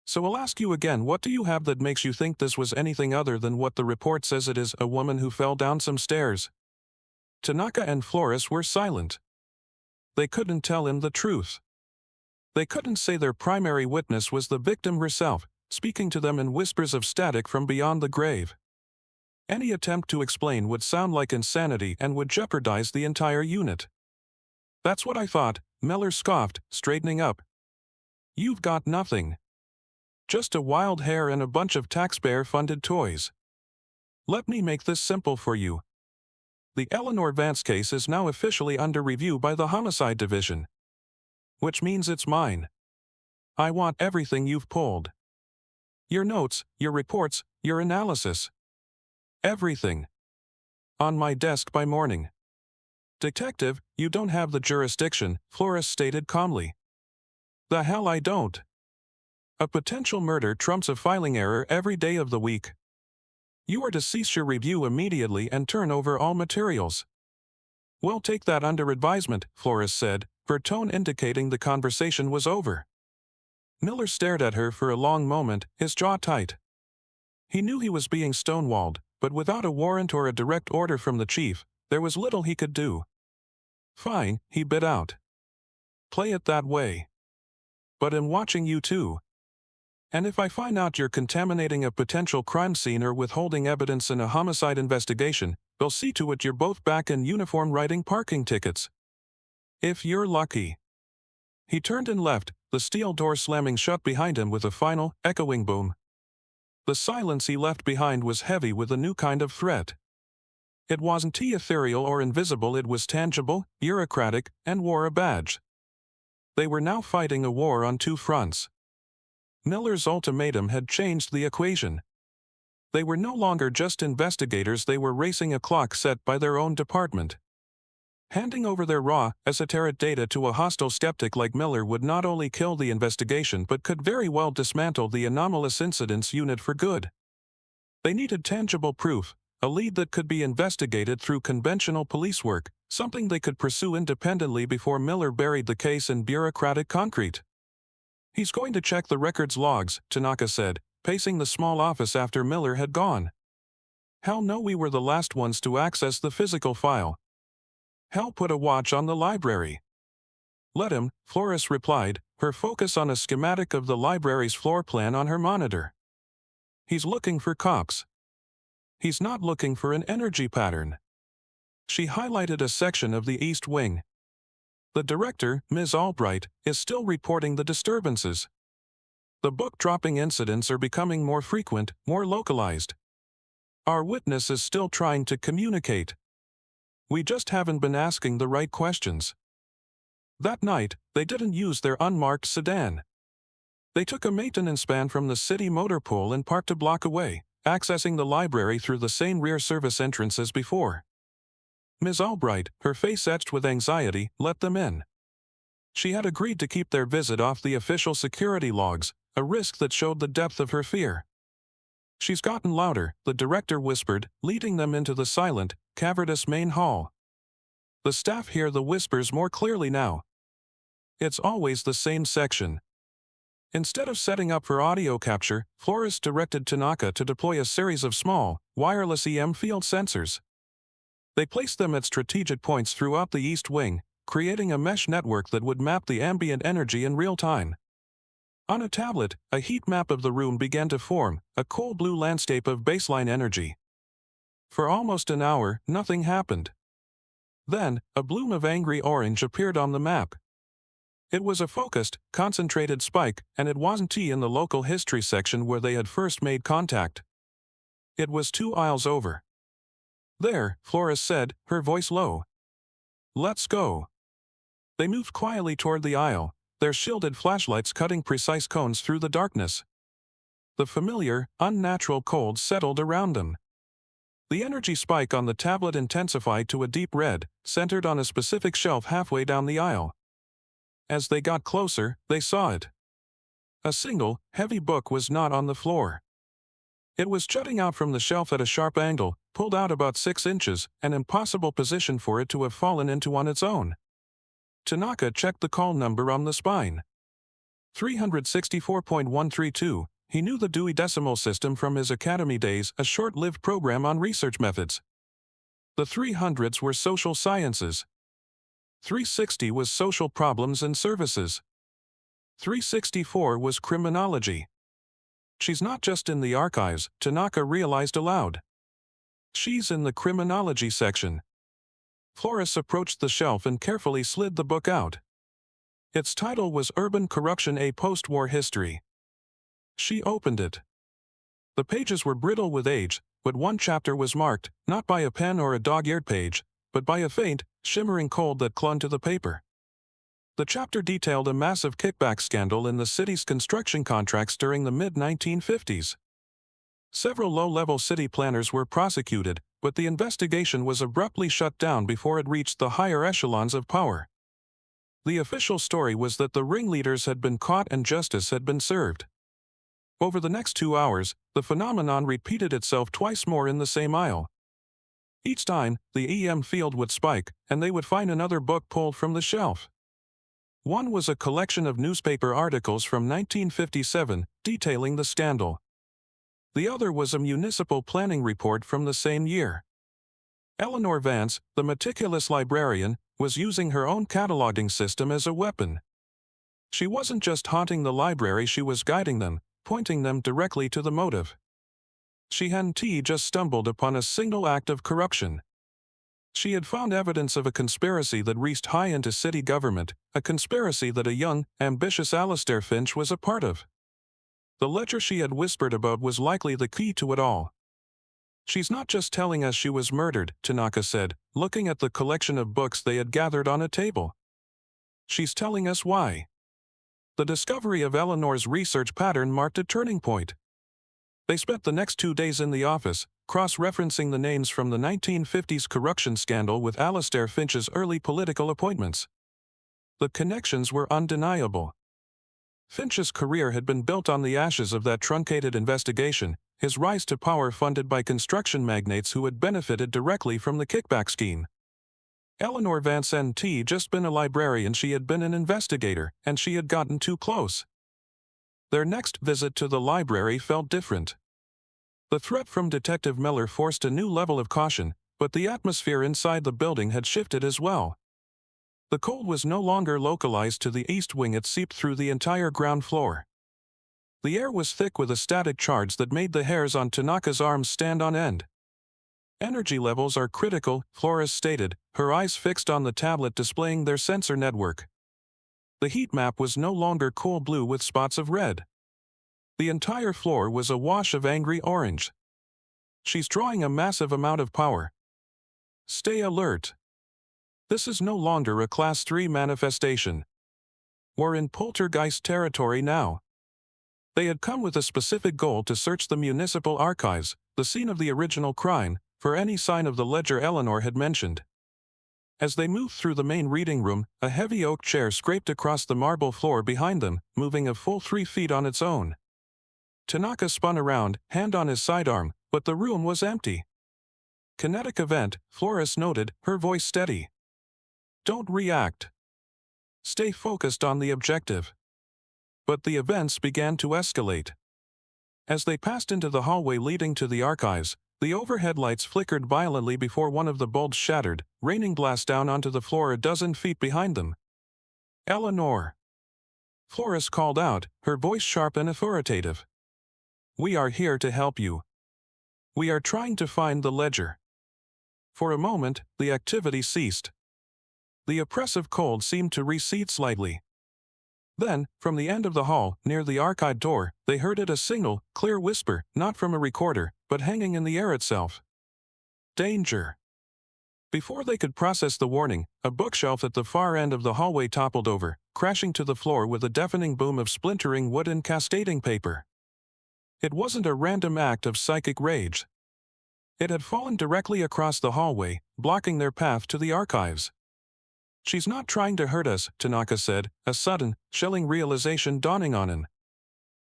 So I'll ask you again, what do you have that makes you think this was anything other than what the report says it is, a woman who fell down some stairs?" Tanaka and Flores were silent. They couldn't tell him the truth. They couldn't say their primary witness was the victim herself, speaking to them in whispers of static from beyond the grave. Any attempt to explain would sound like insanity and would jeopardize the entire unit. "That's what I thought," Miller scoffed, straightening up. "You've got nothing. Just a wild hair and a bunch of taxpayer-funded toys. Let me make this simple for you. The Eleanor Vance case is now officially under review by the Homicide Division. Which means it's mine. I want everything you've pulled. Your notes, your reports, your analysis. Everything. On my desk by morning." "Detective, you don't have the jurisdiction," Flores stated calmly. "The hell I don't. A potential murder trumps a filing error every day of the week. You are to cease your review immediately and turn over all materials." "We'll take that under advisement," Flores said, her tone indicating the conversation was over. Miller stared at her for a long moment, his jaw tight. He knew he was being stonewalled, but without a warrant or a direct order from the chief, there was little he could do. "Fine," he bit out. "Play it that way. But I'm watching you too. And if I find out you're contaminating a potential crime scene or withholding evidence in a homicide investigation, they'll see to it you're both back in uniform writing parking tickets. If you're lucky." He turned and left, the steel door slamming shut behind him with a final, echoing boom. The silence he left behind was heavy with a new kind of threat. It wasn't ethereal or invisible, it was tangible, bureaucratic, and wore a badge. They were now fighting a war on two fronts. Miller's ultimatum had changed the equation. They were no longer just investigators, they were racing a clock set by their own department. Handing over their raw, esoteric data to a hostile skeptic like Miller would not only kill the investigation but could very well dismantle the Anomalous Incidents Unit for good. They needed tangible proof, a lead that could be investigated through conventional police work, something they could pursue independently before Miller buried the case in bureaucratic concrete. "He's going to check the records logs," Tanaka said, pacing the small office after Miller had gone. "Hell no, we were the last ones to access the physical file. Hell put a watch on the library." "Let him," Flores replied, her focus on a schematic of the library's floor plan on her monitor. "He's looking for cops. He's not looking for an energy pattern. She highlighted a section of the East Wing. The director, Ms. Albright, is still reporting the disturbances. The book-dropping incidents are becoming more frequent, more localized. Our witness is still trying to communicate. We just haven't been asking the right questions. That night, they didn't use their unmarked sedan. They took a maintenance van from the city motor pool and parked a block away, accessing the library through the same rear service entrance as before. Ms. Albright, her face etched with anxiety, let them in. She had agreed to keep their visit off the official security logs, a risk that showed the depth of her fear. She's gotten louder, the director whispered, leading them into the silent, cavernous main hall. The staff hear the whispers more clearly now. It's always the same section. Instead of setting up for audio capture, Flores directed Tanaka to deploy a series of small, wireless EM field sensors. They placed them at strategic points throughout the East Wing, creating a mesh network that would map the ambient energy in real time. On a tablet, a heat map of the room began to form, a cool blue landscape of baseline energy. For almost an hour, nothing happened. Then, a bloom of angry orange appeared on the map. It was a focused, concentrated spike, and it wasn't in the local history section where they had first made contact. It was 2 aisles over. There, Flores said, her voice low. Let's go. They moved quietly toward the aisle, their shielded flashlights cutting precise cones through the darkness. The familiar, unnatural cold settled around them. The energy spike on the tablet intensified to a deep red, centered on a specific shelf halfway down the aisle. As they got closer, they saw it. A single, heavy book was not on the floor. It was jutting out from the shelf at a sharp angle, pulled out about 6 inches, an impossible position for it to have fallen into on its own. Tanaka checked the call number on the spine. 364.132. He knew the Dewey Decimal System from his academy days, a short-lived program on research methods. The 300s were social sciences. 360 was social problems and services. 364 was criminology. She's not just in the archives, Tanaka realized aloud. She's in the criminology section. Flores approached the shelf and carefully slid the book out. Its title was Urban Corruption: A Post-War History. She opened it. The pages were brittle with age, but one chapter was marked, not by a pen or a dog-eared page, but by a faint, shimmering cold that clung to the paper. The chapter detailed a massive kickback scandal in the city's construction contracts during the mid-1950s. Several low-level city planners were prosecuted, but the investigation was abruptly shut down before it reached the higher echelons of power. The official story was that the ringleaders had been caught and justice had been served. Over the next 2 hours, the phenomenon repeated itself twice more in the same aisle. Each time, the EM field would spike, and they would find another book pulled from the shelf. One was a collection of newspaper articles from 1957 detailing the scandal. The other was a municipal planning report from the same year. Eleanor Vance, the meticulous librarian, was using her own cataloging system as a weapon. She wasn't just haunting the library, she was guiding them, pointing them directly to the motive. She hadn't just stumbled upon a single act of corruption. She had found evidence of a conspiracy that reached high into city government, a conspiracy that a young, ambitious Alistair Finch was a part of. The ledger she had whispered about was likely the key to it all. She's not just telling us she was murdered, Tanaka said, looking at the collection of books they had gathered on a table. She's telling us why. The discovery of Eleanor's research pattern marked a turning point. They spent the next 2 days in the office, cross-referencing the names from the 1950s corruption scandal with Alistair Finch's early political appointments. The connections were undeniable. Finch's career had been built on the ashes of that truncated investigation, his rise to power funded by construction magnates who had benefited directly from the kickback scheme. Eleanor Vance hadn't just been a librarian, she had been an investigator, and she had gotten too close. Their next visit to the library felt different. The threat from Detective Miller forced a new level of caution, but the atmosphere inside the building had shifted as well. The cold was no longer localized to the east wing, it seeped through the entire ground floor. The air was thick with a static charge that made the hairs on Tanaka's arms stand on end. Energy levels are critical, Flores stated, her eyes fixed on the tablet displaying their sensor network. The heat map was no longer cool blue with spots of red. The entire floor was a wash of angry orange. She's drawing a massive amount of power. Stay alert. This is no longer a Class 3 manifestation. We're in poltergeist territory now. They had come with a specific goal to search the municipal archives, the scene of the original crime, for any sign of the ledger Eleanor had mentioned. As they moved through the main reading room, a heavy oak chair scraped across the marble floor behind them, moving a full 3 feet on its own. Tanaka spun around, hand on his sidearm, but the room was empty. Kinetic event, Flores noted, her voice steady. Don't react. Stay focused on the objective. But the events began to escalate. As they passed into the hallway leading to the archives, the overhead lights flickered violently before one of the bulbs shattered, raining glass down onto the floor a dozen feet behind them. Eleanor. Flores called out, her voice sharp and authoritative. We are here to help you. We are trying to find the ledger. For a moment, the activity ceased. The oppressive cold seemed to recede slightly. Then, from the end of the hall, near the archive door, they heard it a single, clear whisper, not from a recorder, but hanging in the air itself. Danger. Before they could process the warning, a bookshelf at the far end of the hallway toppled over, crashing to the floor with a deafening boom of splintering wood and cascading paper. It wasn't a random act of psychic rage. It had fallen directly across the hallway, blocking their path to the archives. She's not trying to hurt us, Tanaka said, a sudden, chilling realization dawning on him.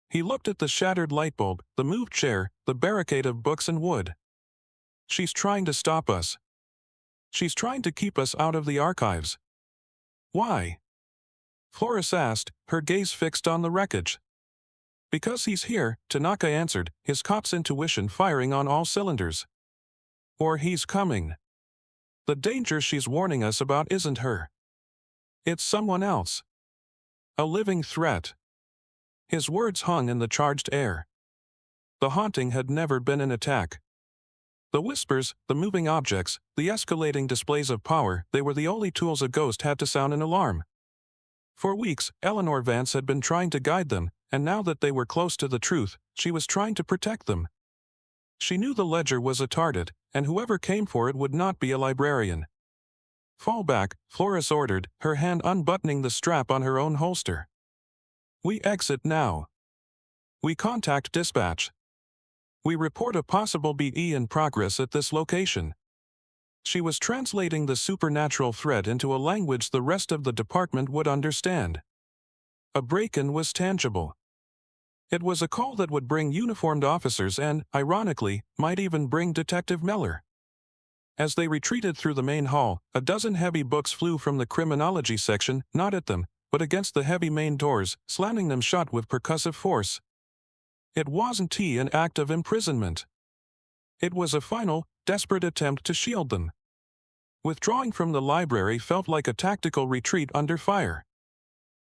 He looked at the shattered light bulb, the moved chair, the barricade of books and wood. She's trying to stop us. She's trying to keep us out of the archives. Why? Flores asked, her gaze fixed on the wreckage. Because he's here, Tanaka answered, his cop's intuition firing on all cylinders. Or he's coming. The danger she's warning us about isn't her. It's someone else. A living threat. His words hung in the charged air. The haunting had never been an attack. The whispers, the moving objects, the escalating displays of power, they were the only tools a ghost had to sound an alarm. For weeks, Eleanor Vance had been trying to guide them, and now that they were close to the truth, she was trying to protect them. She knew the ledger was a target, and whoever came for it would not be a librarian. Fall back, Flores ordered, her hand unbuttoning the strap on her own holster. We exit now. We contact dispatch. We report a possible BE in progress at this location. She was translating the supernatural threat into a language the rest of the department would understand. A break-in was tangible. It was a call that would bring uniformed officers and, ironically, might even bring Detective Miller. As they retreated through the main hall, a dozen heavy books flew from the criminology section, not at them, but against the heavy main doors, slamming them shut with percussive force. It wasn't an act of imprisonment. It was a final, desperate attempt to shield them. Withdrawing from the library felt like a tactical retreat under fire.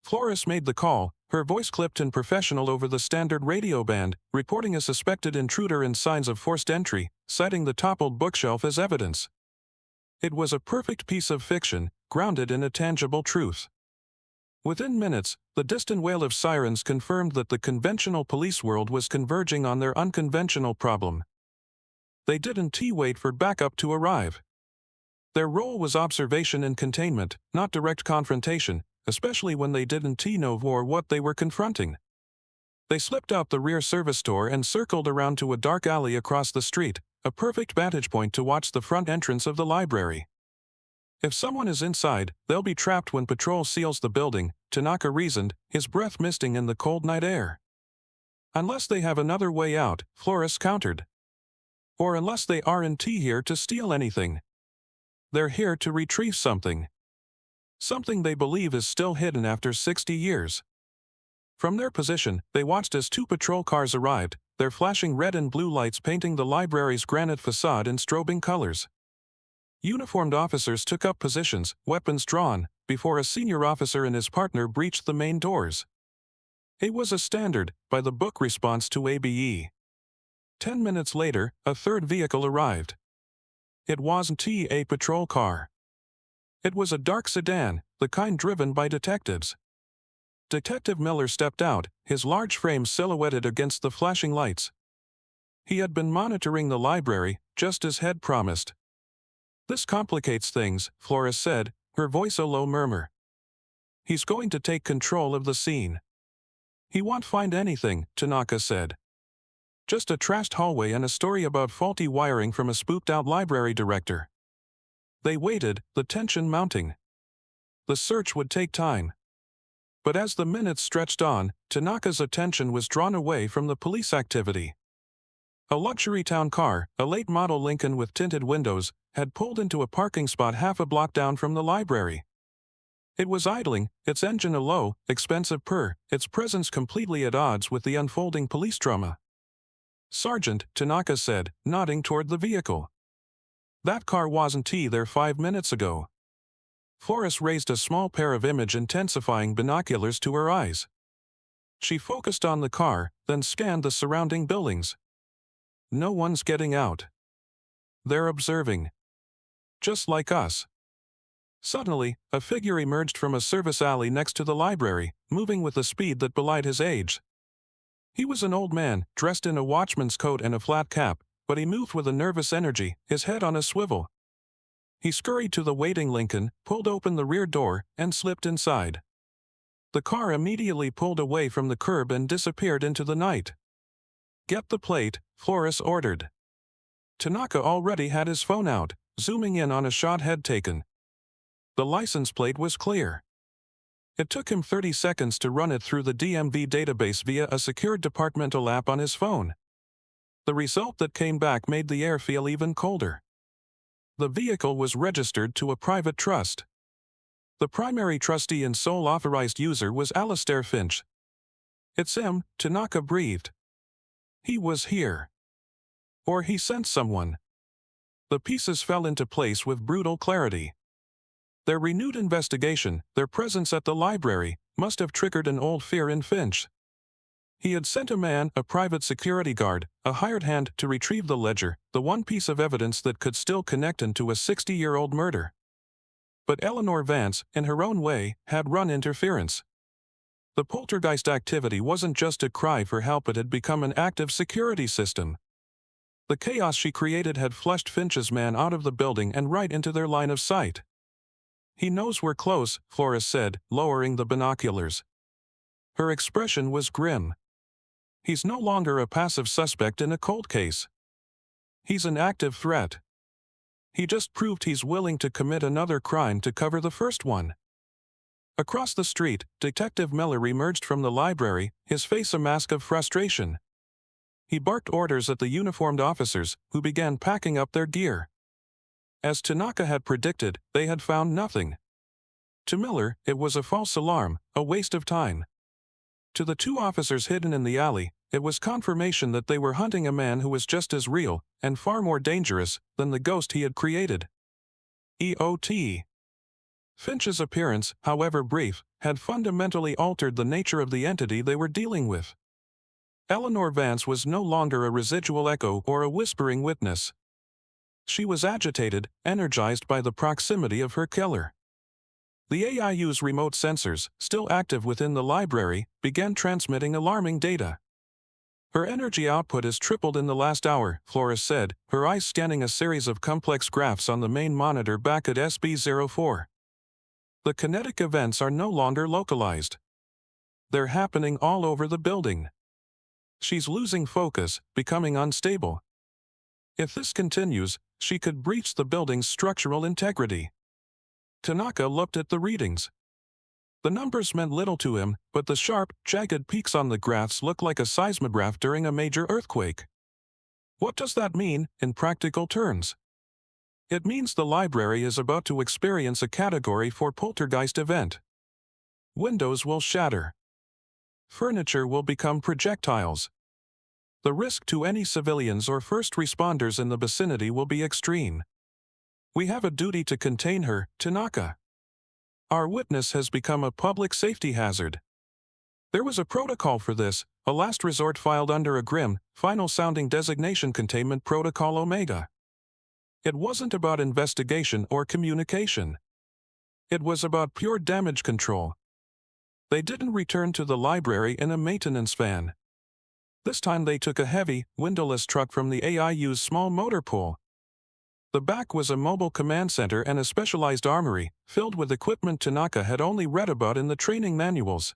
Flores made the call, her voice clipped and professional over the standard radio band, reporting a suspected intruder and signs of forced entry, citing the toppled bookshelf as evidence. It was a perfect piece of fiction, grounded in a tangible truth. Within minutes, the distant wail of sirens confirmed that the conventional police world was converging on their unconventional problem. They didn't wait for backup to arrive. Their role was observation and containment, not direct confrontation, especially when they didn't know what they were confronting. They slipped out the rear service door and circled around to a dark alley across the street, a perfect vantage point to watch the front entrance of the library. If someone is inside, they'll be trapped when patrol seals the building, Tanaka reasoned, his breath misting in the cold night air. Unless they have another way out, Flores countered. Or unless they aren't here to steal anything. They're here to retrieve something. Something they believe is still hidden after 60 years. From their position, they watched as 2 patrol cars arrived, their flashing red and blue lights painting the library's granite facade in strobing colors. Uniformed officers took up positions, weapons drawn, before a senior officer and his partner breached the main doors. It was a standard, by the book response to ABE. 10 minutes later, a third vehicle arrived. it wasn't a patrol car. It was a dark sedan, the kind driven by detectives. Detective Miller stepped out, his large frame silhouetted against the flashing lights. He had been monitoring the library, just as had promised. "This complicates things," Flores said, her voice a low murmur. "He's going to take control of the scene." "He won't find anything," Tanaka said. "Just a trashed hallway and a story about faulty wiring from a spooked-out library director." They waited, the tension mounting. The search would take time. But as the minutes stretched on, Tanaka's attention was drawn away from the police activity. A luxury town car, a late-model Lincoln with tinted windows, had pulled into a parking spot half a block down from the library. It was idling, its engine a low, expensive purr, its presence completely at odds with the unfolding police drama. "Sergeant," Tanaka said, nodding toward the vehicle. "That car wasn't there 5 minutes ago." Flores raised a small pair of image-intensifying binoculars to her eyes. She focused on the car, then scanned the surrounding buildings. "No one's getting out. They're observing. Just like us." Suddenly, a figure emerged from a service alley next to the library, moving with a speed that belied his age. He was an old man, dressed in a watchman's coat and a flat cap, but he moved with a nervous energy, his head on a swivel. He scurried to the waiting Lincoln, pulled open the rear door, and slipped inside. The car immediately pulled away from the curb and disappeared into the night. "Get the plate," Flores ordered. Tanaka already had his phone out, zooming in on a shot head taken. The license plate was clear. It took him 30 seconds to run it through the DMV database via a secured departmental app on his phone. The result that came back made the air feel even colder. The vehicle was registered to a private trust. The primary trustee and sole authorized user was Alistair Finch. "It's him," Tanaka breathed. "He was here. Or he sent someone." The pieces fell into place with brutal clarity. Their renewed investigation, their presence at the library, must have triggered an old fear in Finch. He had sent a man, a private security guard, a hired hand to retrieve the ledger, the one piece of evidence that could still connect him to a 60-year-old murder. But Eleanor Vance, in her own way, had run interference. The poltergeist activity wasn't just a cry for help, it had become an active security system. The chaos she created had flushed Finch's man out of the building and right into their line of sight. "He knows we're close," Flores said, lowering the binoculars. Her expression was grim. "He's no longer a passive suspect in a cold case. He's an active threat. He just proved he's willing to commit another crime to cover the first one." Across the street, Detective Miller emerged from the library, his face a mask of frustration. He barked orders at the uniformed officers, who began packing up their gear. As Tanaka had predicted, they had found nothing. To Miller, it was a false alarm, a waste of time. To the two officers hidden in the alley, it was confirmation that they were hunting a man who was just as real, and far more dangerous, than the ghost he had created. EOT. Finch's appearance, however brief, had fundamentally altered the nature of the entity they were dealing with. Eleanor Vance was no longer a residual echo or a whispering witness. She was agitated, energized by the proximity of her killer. The AIU's remote sensors, still active within the library, began transmitting alarming data. "Her energy output has tripled in the last hour," Flores said, her eyes scanning a series of complex graphs on the main monitor back at SB-04. "The kinetic events are no longer localized. They're happening all over the building. She's losing focus, becoming unstable. If this continues, she could breach the building's structural integrity." Tanaka looked at the readings. The numbers meant little to him, but the sharp, jagged peaks on the graphs looked like a seismograph during a major earthquake. "What does that mean, in practical terms?" "It means the library is about to experience a Category 4 poltergeist event. Windows will shatter. Furniture will become projectiles. The risk to any civilians or first responders in the vicinity will be extreme. We have a duty to contain her, Tanaka. Our witness has become a public safety hazard. There was a protocol for this, a last resort filed under a grim, final-sounding designation, Containment Protocol Omega. It wasn't about investigation or communication. It was about pure damage control. They didn't return to the library in a maintenance van. This time they took a heavy, windowless truck from the AIU's small motor pool. The back was a mobile command center and a specialized armory, filled with equipment Tanaka had only read about in the training manuals.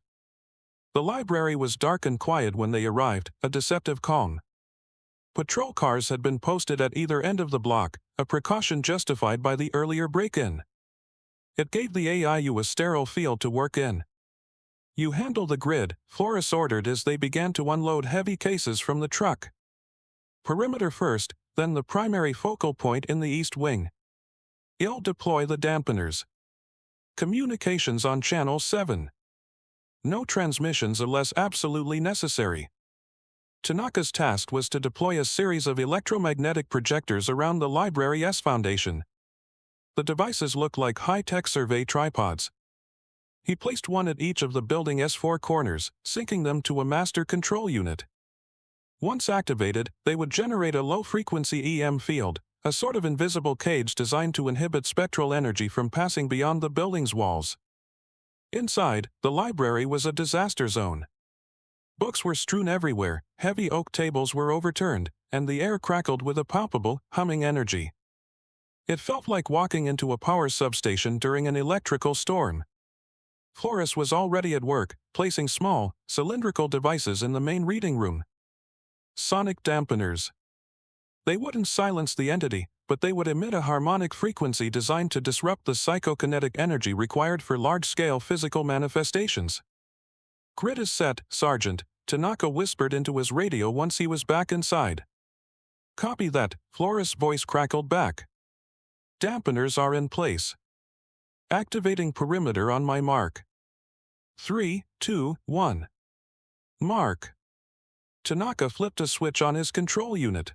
The library was dark and quiet when they arrived, a deceptive calm. Patrol cars had been posted at either end of the block, a precaution justified by the earlier break-in. It gave the AIU a sterile field to work in. "You handle the grid," Flores ordered as they began to unload heavy cases from the truck. "Perimeter first, then the primary focal point in the east wing. I'll deploy the dampeners. Communications on Channel 7. No transmissions unless absolutely necessary." Tanaka's task was to deploy a series of electromagnetic projectors around the library's foundation. The devices looked like high-tech survey tripods. He placed one at each of the building's 4 corners, syncing them to a master control unit. Once activated, they would generate a low-frequency EM field, a sort of invisible cage designed to inhibit spectral energy from passing beyond the building's walls. Inside, the library was a disaster zone. Books were strewn everywhere, heavy oak tables were overturned, and the air crackled with a palpable, humming energy. It felt like walking into a power substation during an electrical storm. Flores was already at work, placing small, cylindrical devices in the main reading room. Sonic dampeners. They wouldn't silence the entity, but they would emit a harmonic frequency designed to disrupt the psychokinetic energy required for large-scale physical manifestations. "Grid is set, Sergeant," Tanaka whispered into his radio once he was back inside. "Copy that," Flores' voice crackled back. "Dampeners are in place. Activating perimeter on my mark. 3, 2, 1. Mark." Tanaka flipped a switch on his control unit.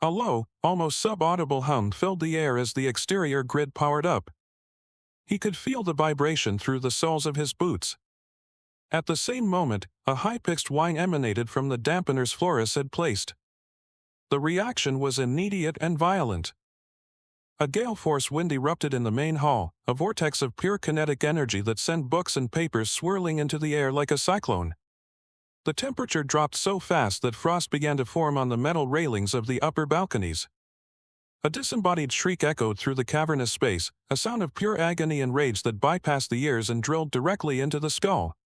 A low, almost sub-audible hum filled the air as the exterior grid powered up. He could feel the vibration through the soles of his boots. At the same moment, a high-pitched whine emanated from the dampeners Flores had placed. The reaction was immediate and violent. A gale-force wind erupted in the main hall, a vortex of pure kinetic energy that sent books and papers swirling into the air like a cyclone. The temperature dropped so fast that frost began to form on the metal railings of the upper balconies. A disembodied shriek echoed through the cavernous space, a sound of pure agony and rage that bypassed the ears and drilled directly into the skull.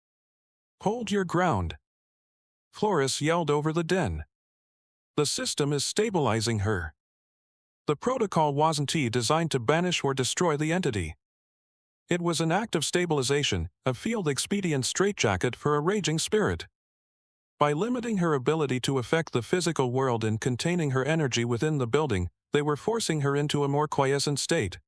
"Hold your ground," Flores yelled over the din. "The system is stabilizing her." The protocol wasn't designed to banish or destroy the entity. It was an act of stabilization, a field-expedient straitjacket for a raging spirit. By limiting her ability to affect the physical world and containing her energy within the building, they were forcing her into a more quiescent state.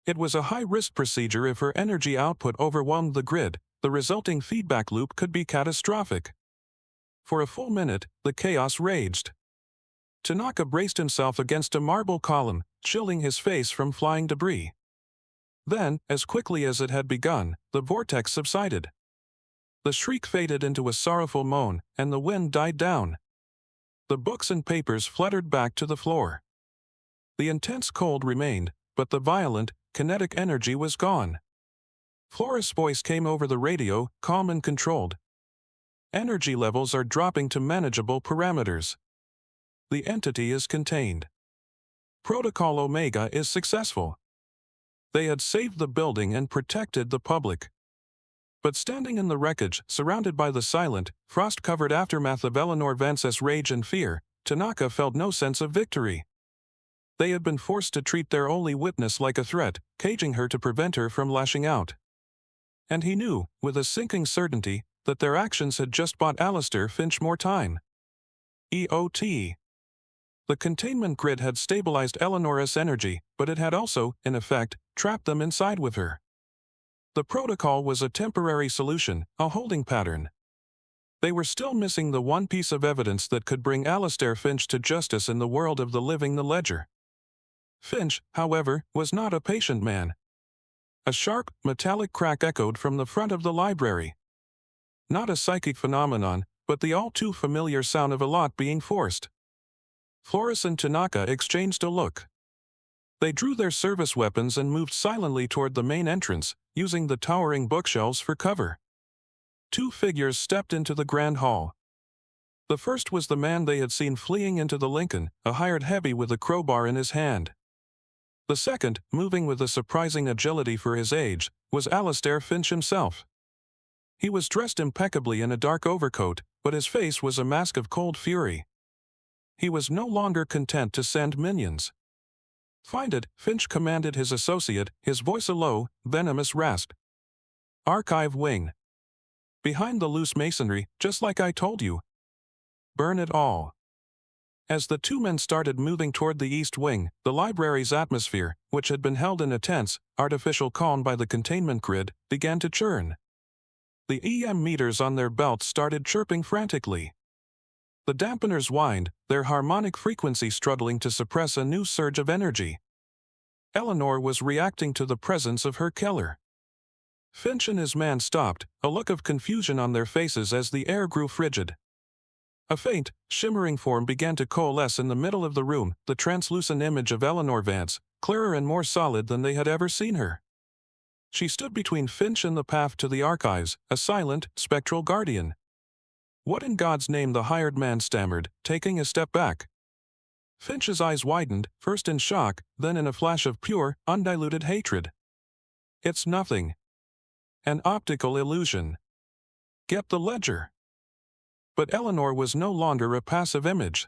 It was a high-risk procedure. If her energy output overwhelmed the grid, the resulting feedback loop could be catastrophic. For a full minute, the chaos raged. Tanaka braced himself against a marble column, shielding his face from flying debris. Then, as quickly as it had begun, the vortex subsided. The shriek faded into a sorrowful moan, and the wind died down. The books and papers fluttered back to the floor. The intense cold remained, but the violent, kinetic energy was gone. Flores' voice came over the radio, calm and controlled. "Energy levels are dropping to manageable parameters. The entity is contained. Protocol Omega is successful." They had saved the building and protected the public. But standing in the wreckage, surrounded by the silent, frost-covered aftermath of Eleanor Vance's rage and fear, Tanaka felt no sense of victory. They had been forced to treat their only witness like a threat, caging her to prevent her from lashing out. And he knew, with a sinking certainty, that their actions had just bought Alistair Finch more time. EOT. The containment grid had stabilized Eleanor's energy, but it had also, in effect, trapped them inside with her. The protocol was a temporary solution, a holding pattern. They were still missing the one piece of evidence that could bring Alistair Finch to justice in the world of the living. The ledger. Finch, however, was not a patient man. A sharp, metallic crack echoed from the front of the library. Not a psychic phenomenon, but the all-too-familiar sound of a lock being forced. Flores and Tanaka exchanged a look. They drew their service weapons and moved silently toward the main entrance, using the towering bookshelves for cover. Two figures stepped into the grand hall. The first was the man they had seen fleeing into the Lincoln, a hired heavy with a crowbar in his hand. The second, moving with a surprising agility for his age, was Alistair Finch himself. He was dressed impeccably in a dark overcoat, but his face was a mask of cold fury. He was no longer content to send minions. "Find it," Finch commanded his associate, his voice a low, venomous rasp. "Archive wing. Behind the loose masonry, just like I told you. Burn it all." As the two men started moving toward the east wing, the library's atmosphere, which had been held in a tense, artificial calm by the containment grid, began to churn. The EM meters on their belts started chirping frantically. The dampeners whined, their harmonic frequency struggling to suppress a new surge of energy. Eleanor was reacting to the presence of her killer. Finch and his man stopped, a look of confusion on their faces as the air grew frigid. A faint, shimmering form began to coalesce in the middle of the room, the translucent image of Eleanor Vance, clearer and more solid than they had ever seen her. She stood between Finch and the path to the archives, a silent, spectral guardian. "What in God's name?" the hired man stammered, taking a step back. Finch's eyes widened, first in shock, then in a flash of pure, undiluted hatred. "It's nothing. An optical illusion. Get the ledger." But Eleanor was no longer a passive image.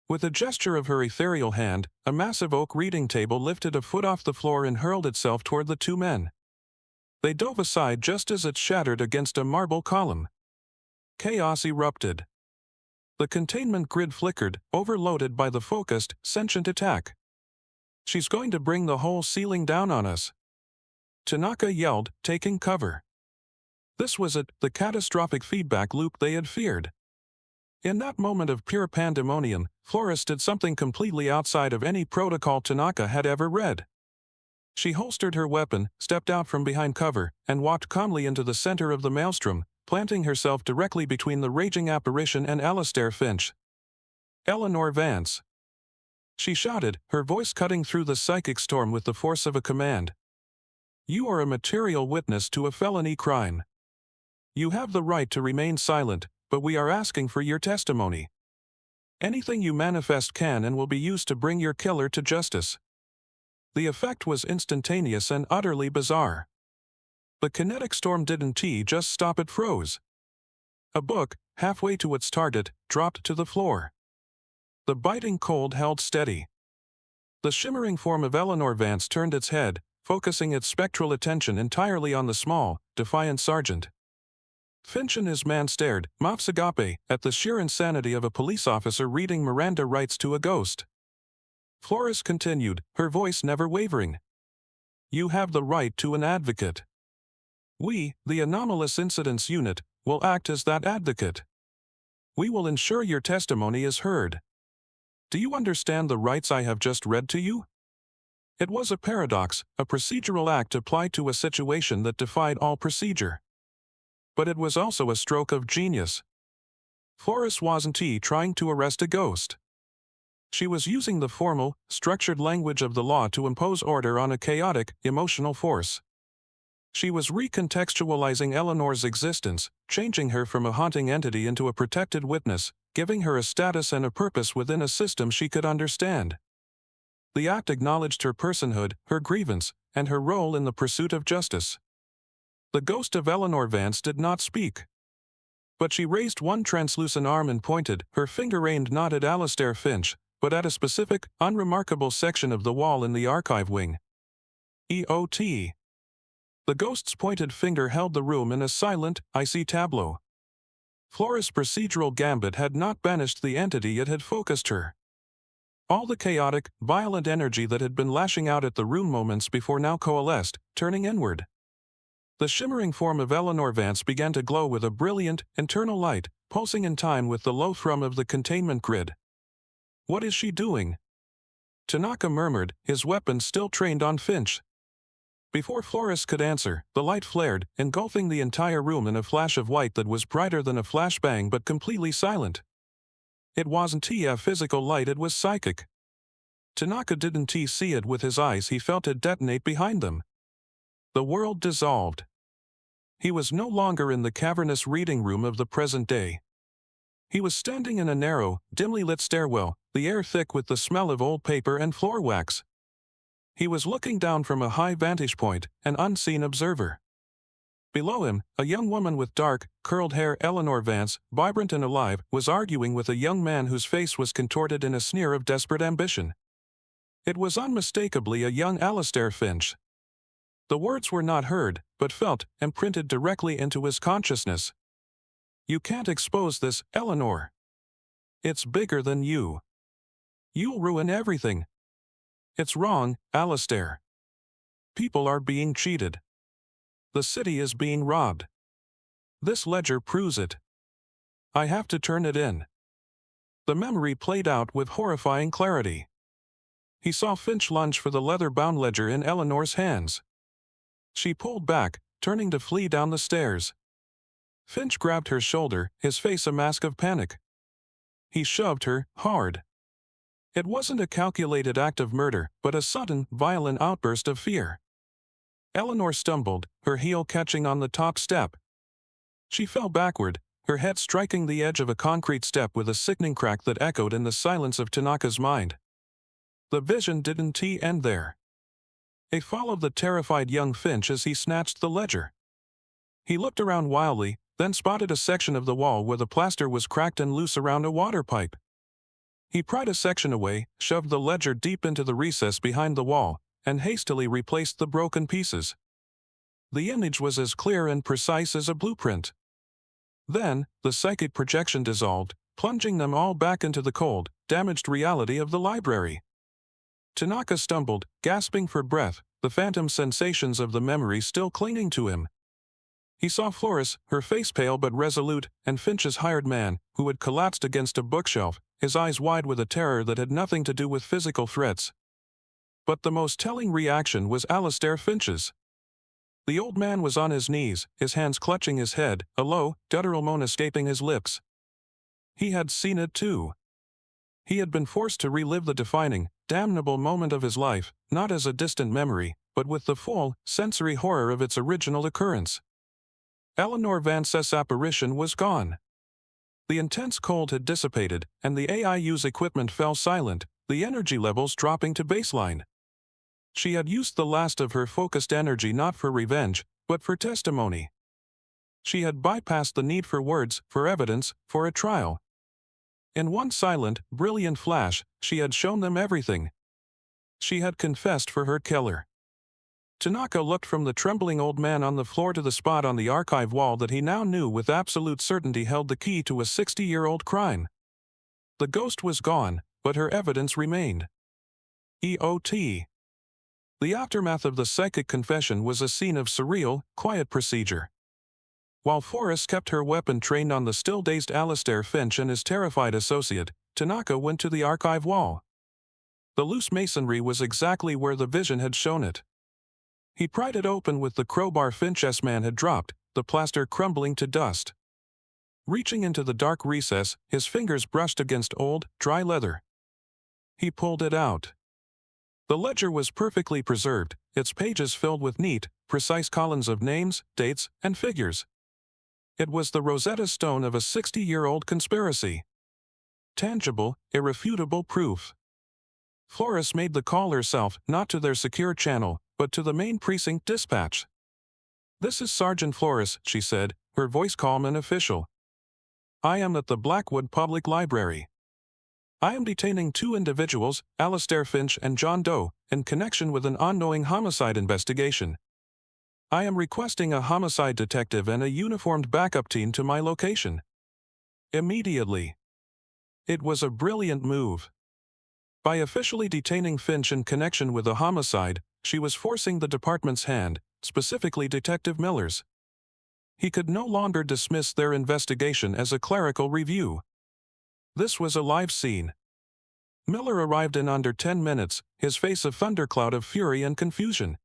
With a gesture of her ethereal hand, a massive oak reading table lifted a foot off the floor and hurled itself toward the two men. They dove aside just as it shattered against a marble column. Chaos erupted. The containment grid flickered, overloaded by the focused, sentient attack. "She's going to bring the whole ceiling down on us," Tanaka yelled, taking cover. This was it, the catastrophic feedback loop they had feared. In that moment of pure pandemonium, Flores did something completely outside of any protocol Tanaka had ever read. She holstered her weapon, stepped out from behind cover, and walked calmly into the center of the maelstrom, planting herself directly between the raging apparition and Alistair Finch. "Eleanor Vance," she shouted, her voice cutting through the psychic storm with the force of a command. "You are a material witness to a felony crime. You have the right to remain silent, but we are asking for your testimony. Anything you manifest can and will be used to bring your killer to justice." The effect was instantaneous and utterly bizarre. The kinetic storm didn't just stop, it froze. A book, halfway to its target, dropped to the floor. The biting cold held steady. The shimmering form of Eleanor Vance turned its head, focusing its spectral attention entirely on the small, defiant sergeant. Finch and his man stared, mops agape, at the sheer insanity of a police officer reading Miranda rights to a ghost. Flores continued, her voice never wavering. "You have the right to an advocate. We, the Anomalous Incidents Unit, will act as that advocate. We will ensure your testimony is heard. Do you understand the rights I have just read to you?" It was a paradox, a procedural act applied to a situation that defied all procedure. But it was also a stroke of genius. Flores wasn't trying to arrest a ghost. She was using the formal, structured language of the law to impose order on a chaotic, emotional force. She was recontextualizing Eleanor's existence, changing her from a haunting entity into a protected witness, giving her a status and a purpose within a system she could understand. The act acknowledged her personhood, her grievance, and her role in the pursuit of justice. The ghost of Eleanor Vance did not speak. But she raised one translucent arm and pointed, her finger aimed not at Alistair Finch, but at a specific, unremarkable section of the wall in the archive wing. EOT. The ghost's pointed finger held the room in a silent, icy tableau. Flores' procedural gambit had not banished the entity, it had focused her. All the chaotic, violent energy that had been lashing out at the room moments before now coalesced, turning inward. The shimmering form of Eleanor Vance began to glow with a brilliant, internal light, pulsing in time with the low thrum of the containment grid. "What is she doing?" Tanaka murmured, his weapon still trained on Finch. Before Flores could answer, the light flared, engulfing the entire room in a flash of white that was brighter than a flashbang but completely silent. It wasn't a physical light, it was psychic. Tanaka didn't see it with his eyes, he felt it detonate behind them. The world dissolved. He was no longer in the cavernous reading room of the present day. He was standing in a narrow, dimly lit stairwell, the air thick with the smell of old paper and floor wax. He was looking down from a high vantage point, an unseen observer. Below him, a young woman with dark, curled hair, Eleanor Vance, vibrant and alive, was arguing with a young man whose face was contorted in a sneer of desperate ambition. It was unmistakably a young Alistair Finch. The words were not heard, but felt, imprinted directly into his consciousness. "You can't expose this, Eleanor. It's bigger than you. You'll ruin everything. It's wrong, Alistair. People are being cheated. The city is being robbed. This ledger proves it. I have to turn it in." The memory played out with horrifying clarity. He saw Finch lunge for the leather-bound ledger in Eleanor's hands. She pulled back, turning to flee down the stairs. Finch grabbed her shoulder, his face a mask of panic. He shoved her, hard. It wasn't a calculated act of murder, but a sudden, violent outburst of fear. Eleanor stumbled, her heel catching on the top step. She fell backward, her head striking the edge of a concrete step with a sickening crack that echoed in the silence of Tanaka's mind. The vision didn't end there. It followed the terrified young Finch as he snatched the ledger. He looked around wildly, then spotted a section of the wall where the plaster was cracked and loose around a water pipe. He pried a section away, shoved the ledger deep into the recess behind the wall, and hastily replaced the broken pieces. The image was as clear and precise as a blueprint. Then, the psychic projection dissolved, plunging them all back into the cold, damaged reality of the library. Tanaka stumbled, gasping for breath, the phantom sensations of the memory still clinging to him. He saw Flores, her face pale but resolute, and Finch's hired man, who had collapsed against a bookshelf, his eyes wide with a terror that had nothing to do with physical threats. But the most telling reaction was Alistair Finch's. The old man was on his knees, his hands clutching his head, a low, guttural moan escaping his lips. He had seen it too. He had been forced to relive the defining, damnable moment of his life, not as a distant memory, but with the full, sensory horror of its original occurrence. Eleanor Vance's apparition was gone. The intense cold had dissipated, and the AIU's equipment fell silent, the energy levels dropping to baseline. She had used the last of her focused energy not for revenge, but for testimony. She had bypassed the need for words, for evidence, for a trial. In one silent, brilliant flash, she had shown them everything. She had confessed for her killer. Tanaka looked from the trembling old man on the floor to the spot on the archive wall that he now knew with absolute certainty held the key to a 60-year-old crime. The ghost was gone, but her evidence remained. EOT. The aftermath of the psychic confession was a scene of surreal, quiet procedure. While Flores kept her weapon trained on the still-dazed Alistair Finch and his terrified associate, Tanaka went to the archive wall. The loose masonry was exactly where the vision had shown it. He pried it open with the crowbar Finch's man had dropped, the plaster crumbling to dust. Reaching into the dark recess, his fingers brushed against old, dry leather. He pulled it out. The ledger was perfectly preserved, its pages filled with neat, precise columns of names, dates, and figures. It was the Rosetta Stone of a 60-year-old conspiracy. Tangible, irrefutable proof. Flores made the call herself, not to their secure channel, but to the main precinct dispatch. "This is Sergeant Flores," she said, her voice calm and official. "I am at the Blackwood Public Library. I am detaining two individuals, Alistair Finch and John Doe, in connection with an ongoing homicide investigation. I am requesting a homicide detective and a uniformed backup team to my location. Immediately." It was a brilliant move. By officially detaining Finch in connection with a homicide, she was forcing the department's hand, specifically Detective Miller's. He could no longer dismiss their investigation as a clerical review. This was a live scene. Miller arrived in under 10 minutes, his face a thundercloud of fury and confusion.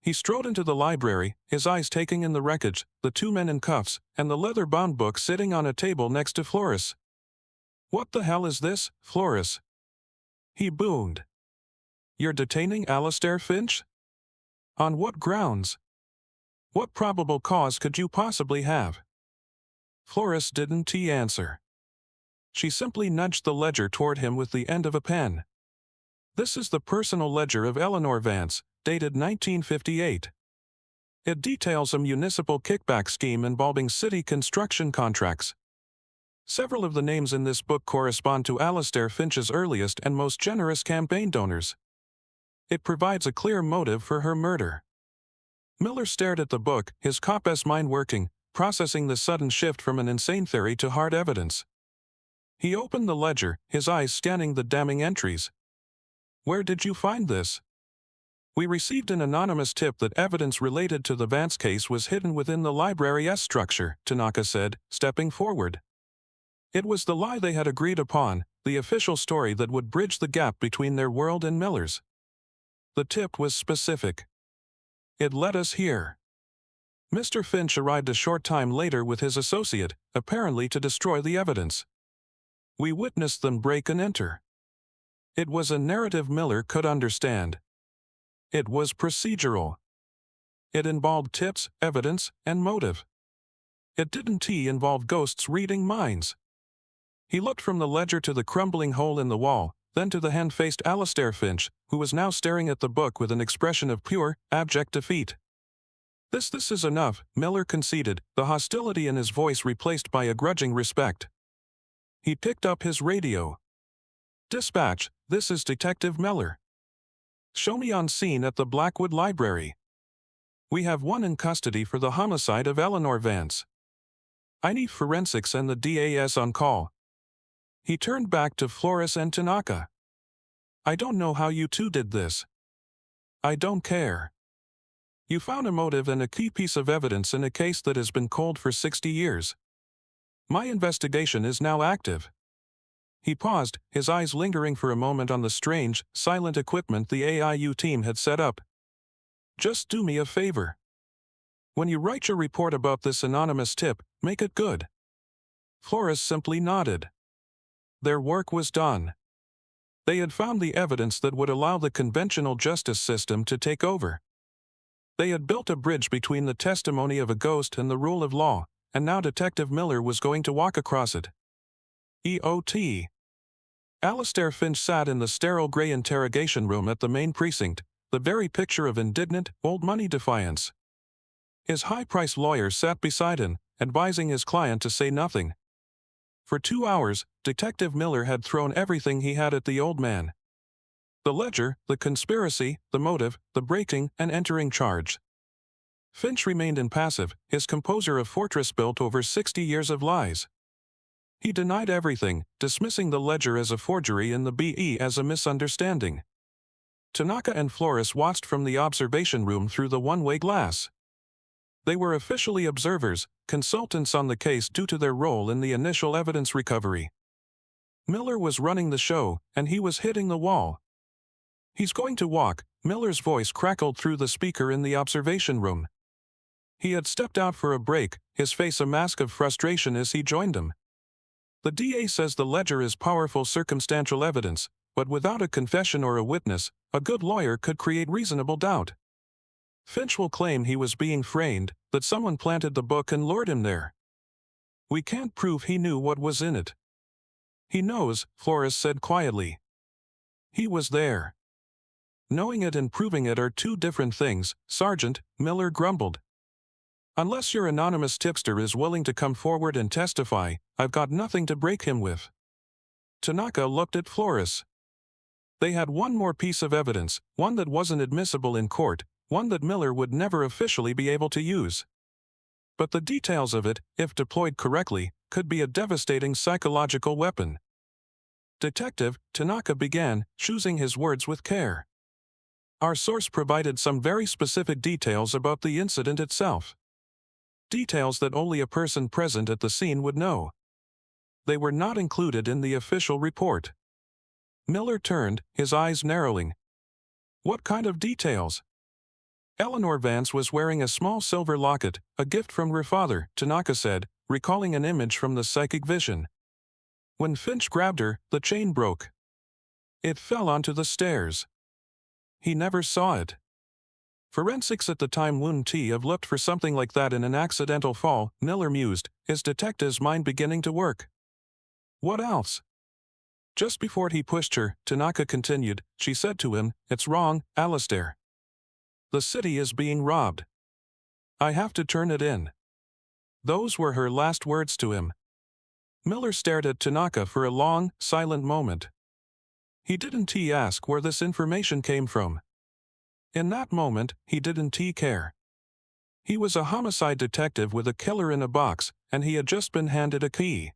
He strode into the library, his eyes taking in the wreckage, the two men in cuffs, and the leather-bound book sitting on a table next to Flores. "What the hell is this, Flores?" he boomed. You're detaining Alistair Finch? On what grounds? What probable cause could you possibly have? Flores didn't answer. She simply nudged the ledger toward him with the end of a pen. This is the personal ledger of Eleanor Vance, dated 1958. It details a municipal kickback scheme involving city construction contracts. Several of the names in this book correspond to Alistair Finch's earliest and most generous campaign donors. It provides a clear motive for her murder. Miller stared at the book, his cop's mind working, processing the sudden shift from an insane theory to hard evidence. He opened the ledger, his eyes scanning the damning entries. Where did you find this? We received an anonymous tip that evidence related to the Vance case was hidden within the library's structure, Tanaka said, stepping forward. It was the lie they had agreed upon, the official story that would bridge the gap between their world and Miller's. The tip was specific. It led us here. Mr. Finch arrived a short time later with his associate, apparently to destroy the evidence. We witnessed them break and enter. It was a narrative Miller could understand. It was procedural. It involved tips, evidence, and motive. It didn't involve ghosts reading minds. He looked from the ledger to the crumbling hole in the wall, then to the hand-faced Alistair Finch, who was now staring at the book with an expression of pure, abject defeat. This is enough, Miller conceded, the hostility in his voice replaced by a grudging respect. He picked up his radio. Dispatch, this is Detective Miller. Show me on scene at the Blackwood Library. We have one in custody for the homicide of Eleanor Vance. I need forensics and the DAS on call. He turned back to Flores and Tanaka. I don't know how you two did this. I don't care. You found a motive and a key piece of evidence in a case that has been cold for 60 years. My investigation is now active. He paused, his eyes lingering for a moment on the strange, silent equipment the AIU team had set up. Just do me a favor. When you write your report about this anonymous tip, make it good. Flores simply nodded. Their work was done. They had found the evidence that would allow the conventional justice system to take over. They had built a bridge between the testimony of a ghost and the rule of law, and now Detective Miller was going to walk across it. EOT. Alistair Finch sat in the sterile gray interrogation room at the main precinct, the very picture of indignant, old-money defiance. His high-priced lawyer sat beside him, advising his client to say nothing. For 2 hours, Detective Miller had thrown everything he had at the old man. The ledger, the conspiracy, the motive, the breaking and entering charge. Finch remained impassive, his composure a fortress built over 60 years of lies. He denied everything, dismissing the ledger as a forgery and the BE as a misunderstanding. Tanaka and Flores watched from the observation room through the one-way glass. They were officially observers, consultants on the case due to their role in the initial evidence recovery. Miller was running the show, and he was hitting the wall. He's going to walk, Miller's voice crackled through the speaker in the observation room. He had stepped out for a break, his face a mask of frustration as he joined them. The DA says the ledger is powerful circumstantial evidence, but without a confession or a witness, a good lawyer could create reasonable doubt. Finch will claim he was being framed, that someone planted the book and lured him there. We can't prove he knew what was in it. He knows, Flores said quietly. He was there. Knowing it and proving it are two different things, Sergeant, Miller grumbled. Unless your anonymous tipster is willing to come forward and testify, I've got nothing to break him with. Tanaka looked at Flores. They had one more piece of evidence, one that wasn't admissible in court, one that Miller would never officially be able to use. But the details of it, if deployed correctly, could be a devastating psychological weapon. Detective, Tanaka began, choosing his words with care. Our source provided some very specific details about the incident itself. Details that only a person present at the scene would know. They were not included in the official report. Miller turned, his eyes narrowing. What kind of details? Eleanor Vance was wearing a small silver locket, a gift from her father, Tanaka said, recalling an image from the psychic vision. When Finch grabbed her, the chain broke. It fell onto the stairs. He never saw it. Forensics at the time wouldn't have looked for something like that in an accidental fall, Miller mused, his detective's mind beginning to work. What else? Just before he pushed her, Tanaka continued, she said to him, "It's wrong, Alistair. The city is being robbed. I have to turn it in." Those were her last words to him. Miller stared at Tanaka for a long, silent moment. He didn't ask where this information came from. In that moment, he didn't care. He was a homicide detective with a killer in a box, and he had just been handed a key.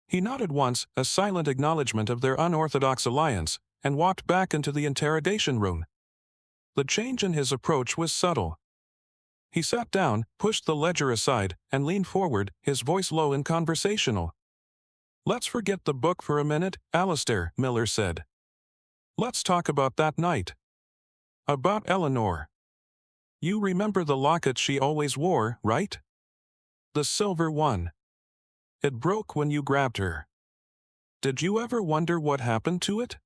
He nodded once, a silent acknowledgement of their unorthodox alliance, and walked back into the interrogation room. The change in his approach was subtle. He sat down, pushed the ledger aside, and leaned forward, his voice low and conversational. "Let's forget the book for a minute, Alistair," Miller said. "Let's talk about that night. About Eleanor. You remember the locket she always wore, right? The silver one. It broke when you grabbed her. Did you ever wonder what happened to it?"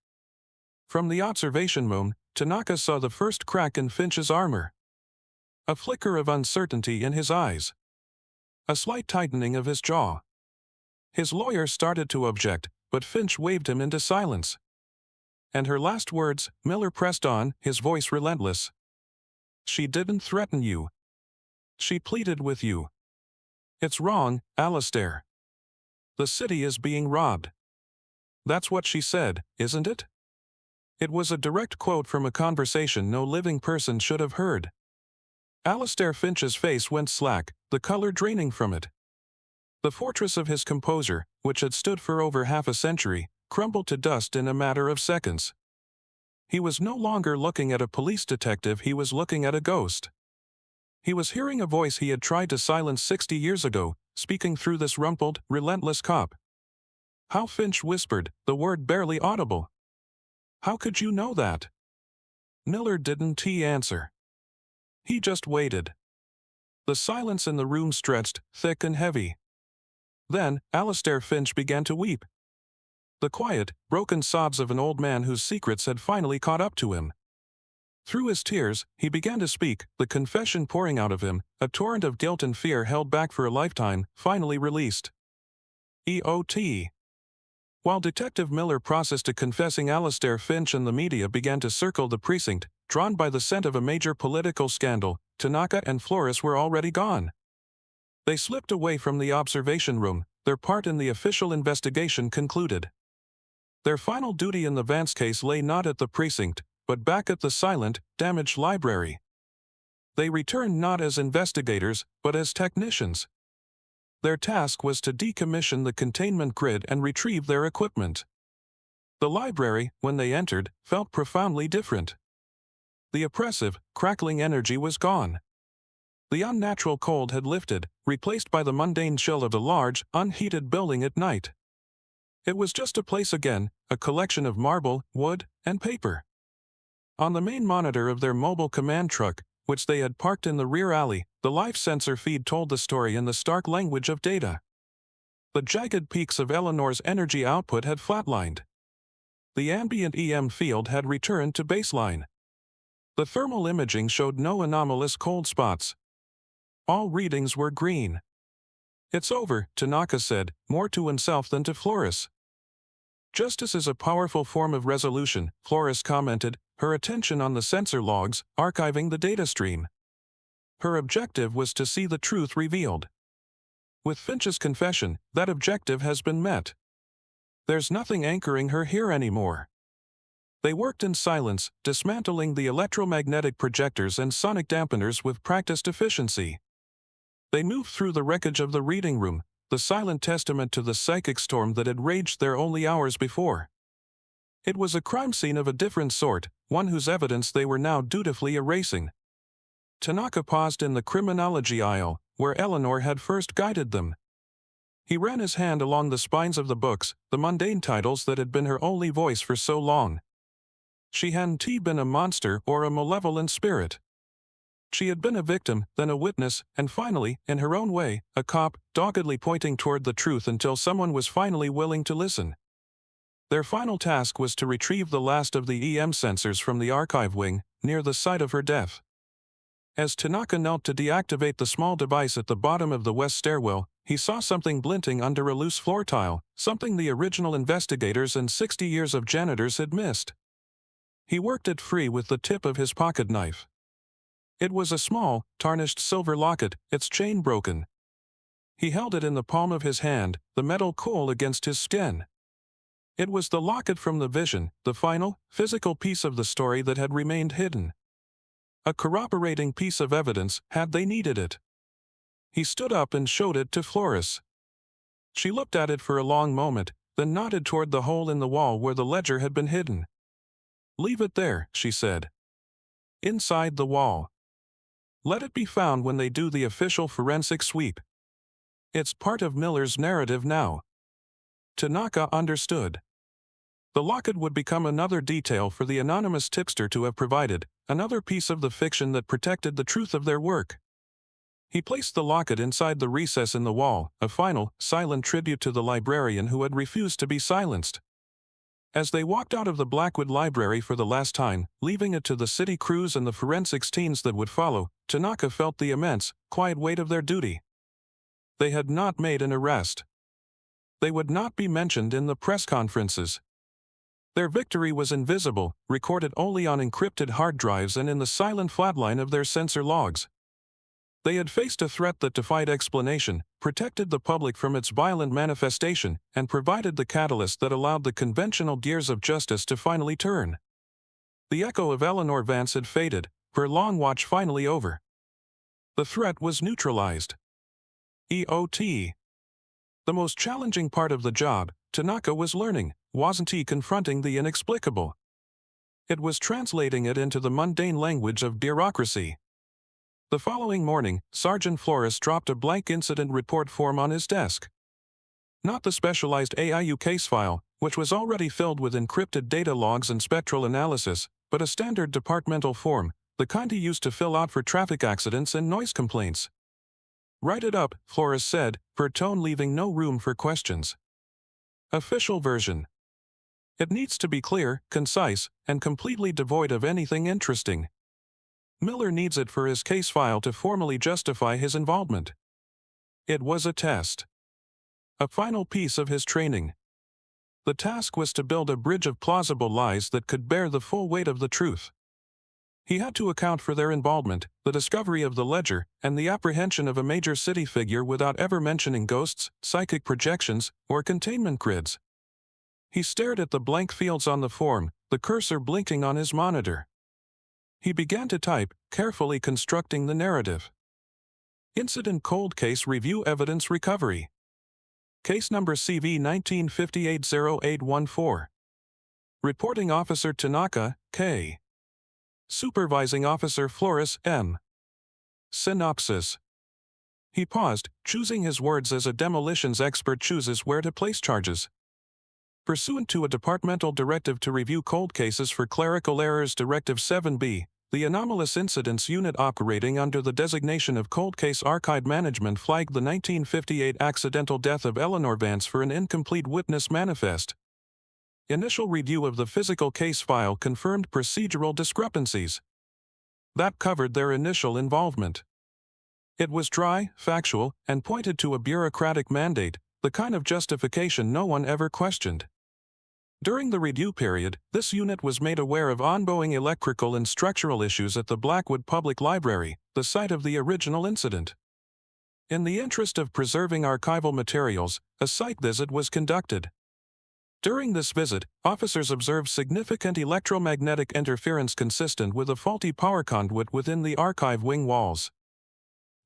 From the observation room, Tanaka saw the first crack in Finch's armor. A flicker of uncertainty in his eyes. A slight tightening of his jaw. His lawyer started to object, but Finch waved him into silence. And her last words, Miller pressed on, his voice relentless. "She didn't threaten you. She pleaded with you. It's wrong, Alistair. The city is being robbed. That's what she said, isn't it?" It was a direct quote from a conversation no living person should have heard. Alistair Finch's face went slack, the color draining from it. The fortress of his composure, which had stood for over half a century, crumbled to dust in a matter of seconds. He was no longer looking at a police detective, he was looking at a ghost. He was hearing a voice he had tried to silence 60 years ago, speaking through this rumpled, relentless cop. How Finch whispered, the word barely audible. "How could you know that?" Miller didn't answer. He just waited. The silence in the room stretched, thick and heavy. Then, Alistair Finch began to weep. The quiet, broken sobs of an old man whose secrets had finally caught up to him. Through his tears, he began to speak, the confession pouring out of him, a torrent of guilt and fear held back for a lifetime, finally released. EOT. While Detective Miller processed a confessing, Alistair Finch and the media began to circle the precinct, drawn by the scent of a major political scandal. Tanaka and Flores were already gone. They slipped away from the observation room, their part in the official investigation concluded. Their final duty in the Vance case lay not at the precinct, but back at the silent, damaged library. They returned not as investigators, but as technicians. Their task was to decommission the containment grid and retrieve their equipment. The library, when they entered, felt profoundly different. The oppressive, crackling energy was gone. The unnatural cold had lifted, replaced by the mundane chill of a large, unheated building at night. It was just a place again, a collection of marble, wood, and paper. On the main monitor of their mobile command truck, which they had parked in the rear alley, the life sensor feed told the story in the stark language of data. The jagged peaks of Eleanor's energy output had flatlined. The ambient EM field had returned to baseline. The thermal imaging showed no anomalous cold spots. All readings were green. "It's over," Tanaka said, more to himself than to Flores. "Justice is a powerful form of resolution," Flores commented, her attention on the sensor logs, archiving the data stream. Her objective was to see the truth revealed. With Finch's confession, that objective has been met. There's nothing anchoring her here anymore. They worked in silence, dismantling the electromagnetic projectors and sonic dampeners with practiced efficiency. They moved through the wreckage of the reading room, the silent testament to the psychic storm that had raged there only hours before. It was a crime scene of a different sort, one whose evidence they were now dutifully erasing. Tanaka paused in the criminology aisle, where Eleanor had first guided them. He ran his hand along the spines of the books, the mundane titles that had been her only voice for so long. She hadn't been a monster or a malevolent spirit. She had been a victim, then a witness, and finally, in her own way, a cop, doggedly pointing toward the truth until someone was finally willing to listen. Their final task was to retrieve the last of the EM sensors from the archive wing, near the site of her death. As Tanaka knelt to deactivate the small device at the bottom of the west stairwell, he saw something glinting under a loose floor tile, something the original investigators and 60 years of janitors had missed. He worked it free with the tip of his pocket knife. It was a small, tarnished silver locket, its chain broken. He held it in the palm of his hand, the metal cool against his skin. It was the locket from the vision, the final, physical piece of the story that had remained hidden. A corroborating piece of evidence, had they needed it. He stood up and showed it to Flores. She looked at it for a long moment, then nodded toward the hole in the wall where the ledger had been hidden. "Leave it there," she said. "Inside the wall. Let it be found when they do the official forensic sweep. It's part of Miller's narrative now." Tanaka understood. The locket would become another detail for the anonymous tipster to have provided, another piece of the fiction that protected the truth of their work. He placed the locket inside the recess in the wall, a final, silent tribute to the librarian who had refused to be silenced. As they walked out of the Blackwood Library for the last time, leaving it to the city crews and the forensics teams that would follow, Tanaka felt the immense, quiet weight of their duty. They had not made an arrest. They would not be mentioned in the press conferences. Their victory was invisible, recorded only on encrypted hard drives and in the silent flatline of their sensor logs. They had faced a threat that defied explanation, protected the public from its violent manifestation, and provided the catalyst that allowed the conventional gears of justice to finally turn. The echo of Eleanor Vance had faded, her long watch finally over. The threat was neutralized. EOT. The most challenging part of the job, Tanaka was learning, wasn't he confronting the inexplicable? It was translating it into the mundane language of bureaucracy. The following morning, Sergeant Flores dropped a blank incident report form on his desk. Not the specialized AIU case file, which was already filled with encrypted data logs and spectral analysis, but a standard departmental form, the kind he used to fill out for traffic accidents and noise complaints. "Write it up," Flores said, her tone leaving no room for questions. Official version. It needs to be clear, concise, and completely devoid of anything interesting. Miller needs it for his case file to formally justify his involvement. It was a test. A final piece of his training. The task was to build a bridge of plausible lies that could bear the full weight of the truth. He had to account for their involvement, the discovery of the ledger, and the apprehension of a major city figure without ever mentioning ghosts, psychic projections, or containment grids. He stared at the blank fields on the form, the cursor blinking on his monitor. He began to type, carefully constructing the narrative. Incident Cold Case Review Evidence Recovery. Case number CV 1958-0814. Reporting Officer Tanaka, K. Supervising Officer Flores, M. Synopsis. He paused, choosing his words as a demolitions expert chooses where to place charges. Pursuant to a departmental directive to review cold cases for clerical errors, Directive 7B, the Anomalous Incidents Unit operating under the designation of Cold Case Archive Management flagged the 1958 accidental death of Eleanor Vance for an incomplete witness manifest. Initial review of the physical case file confirmed procedural discrepancies. That covered their initial involvement. It was dry, factual, and pointed to a bureaucratic mandate, the kind of justification no one ever questioned. During the review period, this unit was made aware of ongoing electrical and structural issues at the Blackwood Public Library, the site of the original incident. In the interest of preserving archival materials, a site visit was conducted. During this visit, officers observed significant electromagnetic interference consistent with a faulty power conduit within the archive wing walls.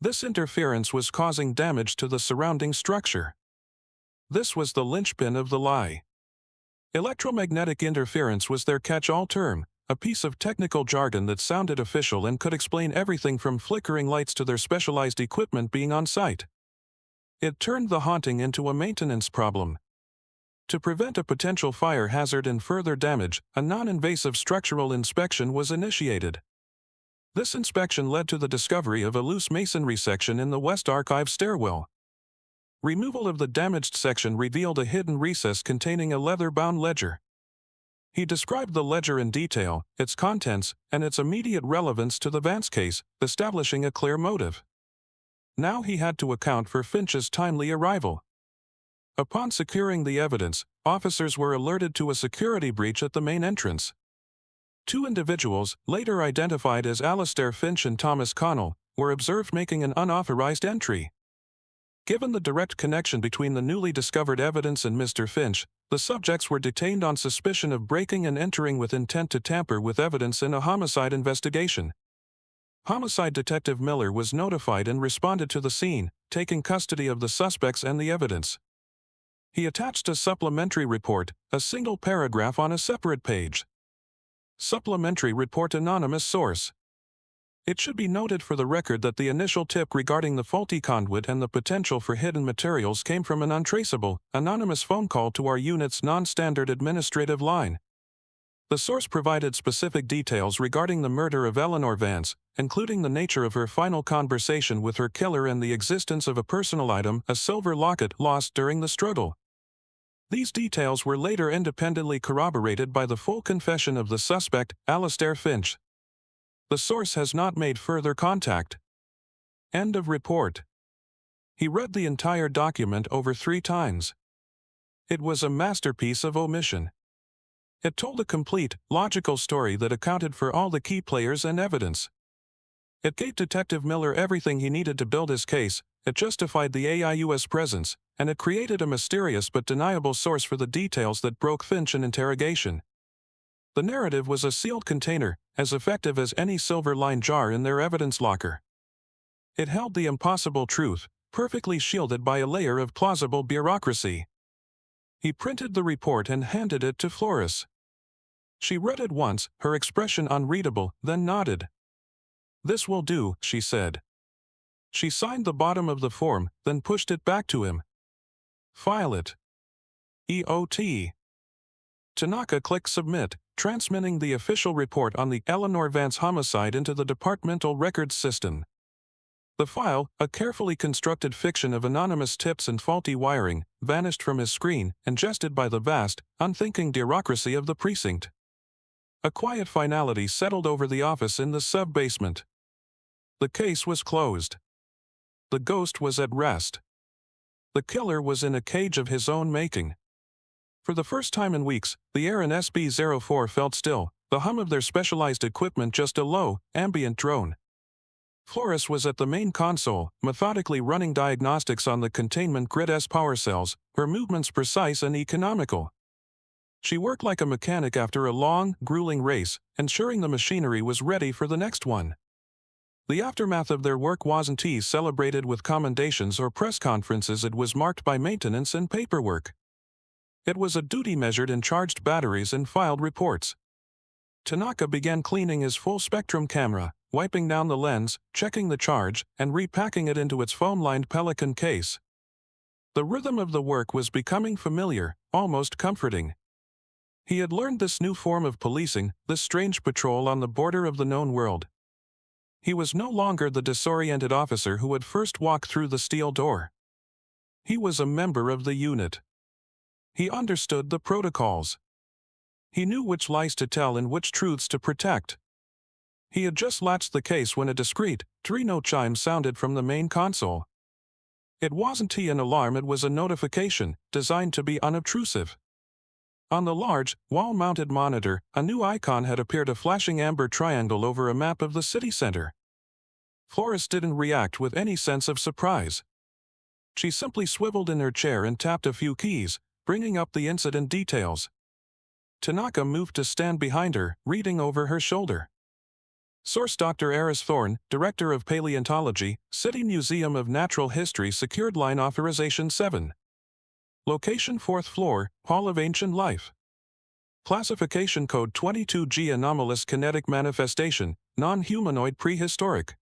This interference was causing damage to the surrounding structure. This was the linchpin of the lie. Electromagnetic interference was their catch-all term, a piece of technical jargon that sounded official and could explain everything from flickering lights to their specialized equipment being on site. It turned the haunting into a maintenance problem. To prevent a potential fire hazard and further damage, a non-invasive structural inspection was initiated. This inspection led to the discovery of a loose masonry section in the West Archive stairwell. Removal of the damaged section revealed a hidden recess containing a leather-bound ledger. He described the ledger in detail, its contents, and its immediate relevance to the Vance case, establishing a clear motive. Now he had to account for Finch's timely arrival. Upon securing the evidence, officers were alerted to a security breach at the main entrance. Two individuals, later identified as Alastair Finch and Thomas Connell, were observed making an unauthorized entry. Given the direct connection between the newly discovered evidence and Mr. Finch, the subjects were detained on suspicion of breaking and entering with intent to tamper with evidence in a homicide investigation. Homicide Detective Miller was notified and responded to the scene, taking custody of the suspects and the evidence. He attached a supplementary report, a single paragraph on a separate page. Supplementary report anonymous source. It should be noted for the record that the initial tip regarding the faulty conduit and the potential for hidden materials came from an untraceable, anonymous phone call to our unit's non-standard administrative line. The source provided specific details regarding the murder of Eleanor Vance, including the nature of her final conversation with her killer and the existence of a personal item, a silver locket, lost during the struggle. These details were later independently corroborated by the full confession of the suspect, Alastair Finch. The source has not made further contact. End of report. He read the entire document over 3 times. It was a masterpiece of omission. It told a complete, logical story that accounted for all the key players and evidence. It gave Detective Miller everything he needed to build his case, it justified the AIUS presence, and it created a mysterious but deniable source for the details that broke Finch in interrogation. The narrative was a sealed container, as effective as any silver-lined jar in their evidence locker. It held the impossible truth, perfectly shielded by a layer of plausible bureaucracy. He printed the report and handed it to Flores. She read it once, her expression unreadable, then nodded. "This will do," she said. She signed the bottom of the form, then pushed it back to him. "File it." EOT. Tanaka clicked Submit, transmitting the official report on the Eleanor Vance homicide into the departmental records system. The file, a carefully constructed fiction of anonymous tips and faulty wiring, vanished from his screen, ingested by the vast, unthinking bureaucracy of the precinct. A quiet finality settled over the office in the sub-basement. The case was closed. The ghost was at rest. The killer was in a cage of his own making. For the first time in weeks, the air in SB-04 felt still, the hum of their specialized equipment just a low, ambient drone. Flores was at the main console, methodically running diagnostics on the containment grid's power cells, her movements precise and economical. She worked like a mechanic after a long, grueling race, ensuring the machinery was ready for the next one. The aftermath of their work wasn't celebrated with commendations or press conferences, it was marked by maintenance and paperwork. It was a duty measured in charged batteries and filed reports. Tanaka began cleaning his full-spectrum camera, wiping down the lens, checking the charge, and repacking it into its foam-lined Pelican case. The rhythm of the work was becoming familiar, almost comforting. He had learned this new form of policing, this strange patrol on the border of the known world. He was no longer the disoriented officer who had first walked through the steel door. He was a member of the unit. He understood the protocols. He knew which lies to tell and which truths to protect. He had just latched the case when a discreet, 3-note chime sounded from the main console. It wasn't an alarm, it was a notification, designed to be unobtrusive. On the large, wall-mounted monitor, a new icon had appeared, a flashing amber triangle over a map of the city center. Flores didn't react with any sense of surprise. She simply swiveled in her chair and tapped a few keys, bringing up the incident details. Tanaka moved to stand behind her, reading over her shoulder. Source: Dr. Eris Thorne, Director of Paleontology, City Museum of Natural History, secured line authorization 7. Location: 4th floor, Hall of Ancient Life. Classification code 22G, anomalous kinetic manifestation, non-humanoid prehistoric.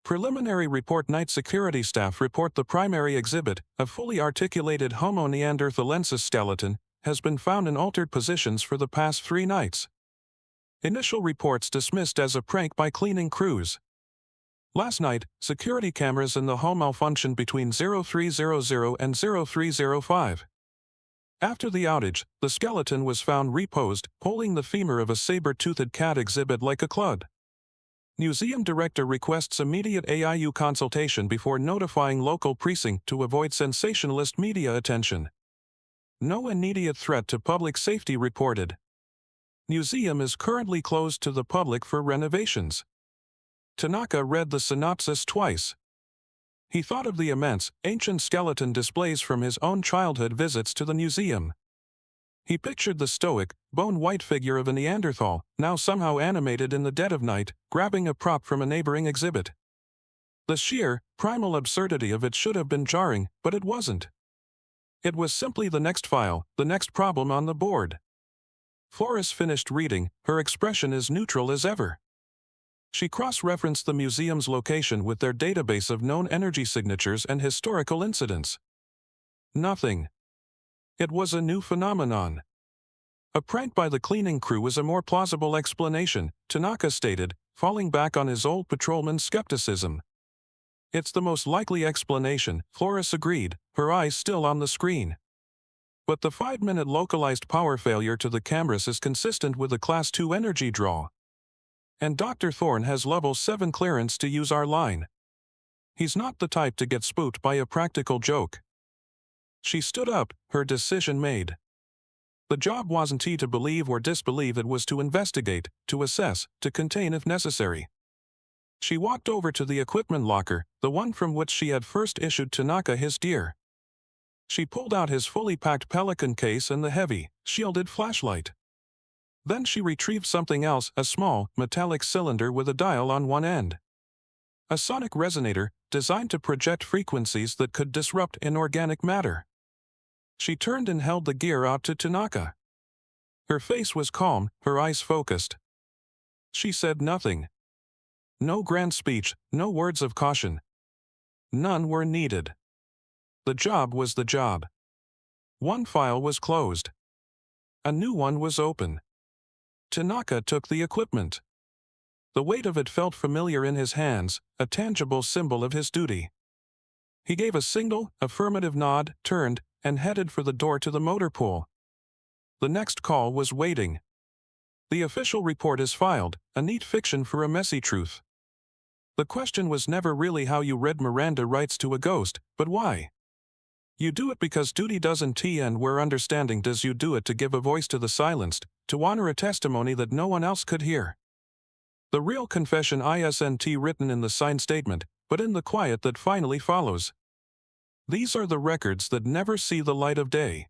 Preliminary report: night security staff report the primary exhibit, a fully articulated Homo neanderthalensis skeleton, has been found in altered positions for the past 3 nights. Initial reports dismissed as a prank by cleaning crews. Last night, security cameras in the home malfunctioned between 0300 and 0305. After the outage, the skeleton was found reposed, holding the femur of a saber-toothed cat exhibit like a clud. Museum director requests immediate AIU consultation before notifying local precinct to avoid sensationalist media attention. No immediate threat to public safety reported. Museum is currently closed to the public for renovations. Tanaka read the synopsis twice. He thought of the immense, ancient skeleton displays from his own childhood visits to the museum. He pictured the stoic, bone-white figure of a Neanderthal, now somehow animated in the dead of night, grabbing a prop from a neighboring exhibit. The sheer, primal absurdity of it should have been jarring, but it wasn't. It was simply the next file, the next problem on the board. Flores finished reading, her expression as neutral as ever. She cross-referenced the museum's location with their database of known energy signatures and historical incidents. Nothing. It was a new phenomenon. A prank by the cleaning crew was a more plausible explanation, Tanaka stated, falling back on his old patrolman's skepticism. It's the most likely explanation, Flores agreed, her eyes still on the screen. But the 5-minute localized power failure to the cameras is consistent with a Class 2 energy draw. And Dr. Thorne has level 7 clearance to use our line. He's not the type to get spooked by a practical joke. She stood up, her decision made. The job wasn't to believe or disbelieve, it was to investigate, to assess, to contain if necessary. She walked over to the equipment locker, the one from which she had first issued Tanaka his deer. She pulled out his fully packed Pelican case and the heavy, shielded flashlight. Then she retrieved something else, a small, metallic cylinder with a dial on one end. A sonic resonator, designed to project frequencies that could disrupt inorganic matter. She turned and held the gear out to Tanaka. Her face was calm, her eyes focused. She said nothing. No grand speech, no words of caution. None were needed. The job was the job. One file was closed. A new one was open. Tanaka took the equipment. The weight of it felt familiar in his hands, a tangible symbol of his duty. He gave a single, affirmative nod, turned, and headed for the door to the motor pool. The next call was waiting. The official report is filed, a neat fiction for a messy truth. The question was never really how you read Miranda writes to a ghost, but why. You do it because duty doesn't end where understanding does. You do it to give a voice to the silenced, to honor a testimony that no one else could hear. The real confession isn't written in the signed statement, but in the quiet that finally follows. These are the records that never see the light of day.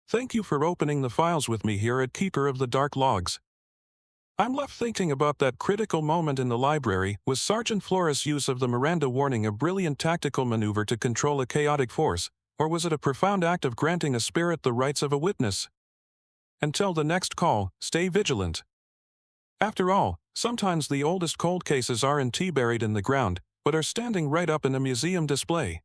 Thank you for opening the files with me here at Keeper of the Dark Logs. I'm left thinking about that critical moment in the library. Was Sergeant Flores' use of the Miranda warning a brilliant tactical maneuver to control a chaotic force, or was it a profound act of granting a spirit the rights of a witness? Until the next call, stay vigilant. After all, sometimes the oldest cold cases aren't buried in the ground, but are standing right up in a museum display.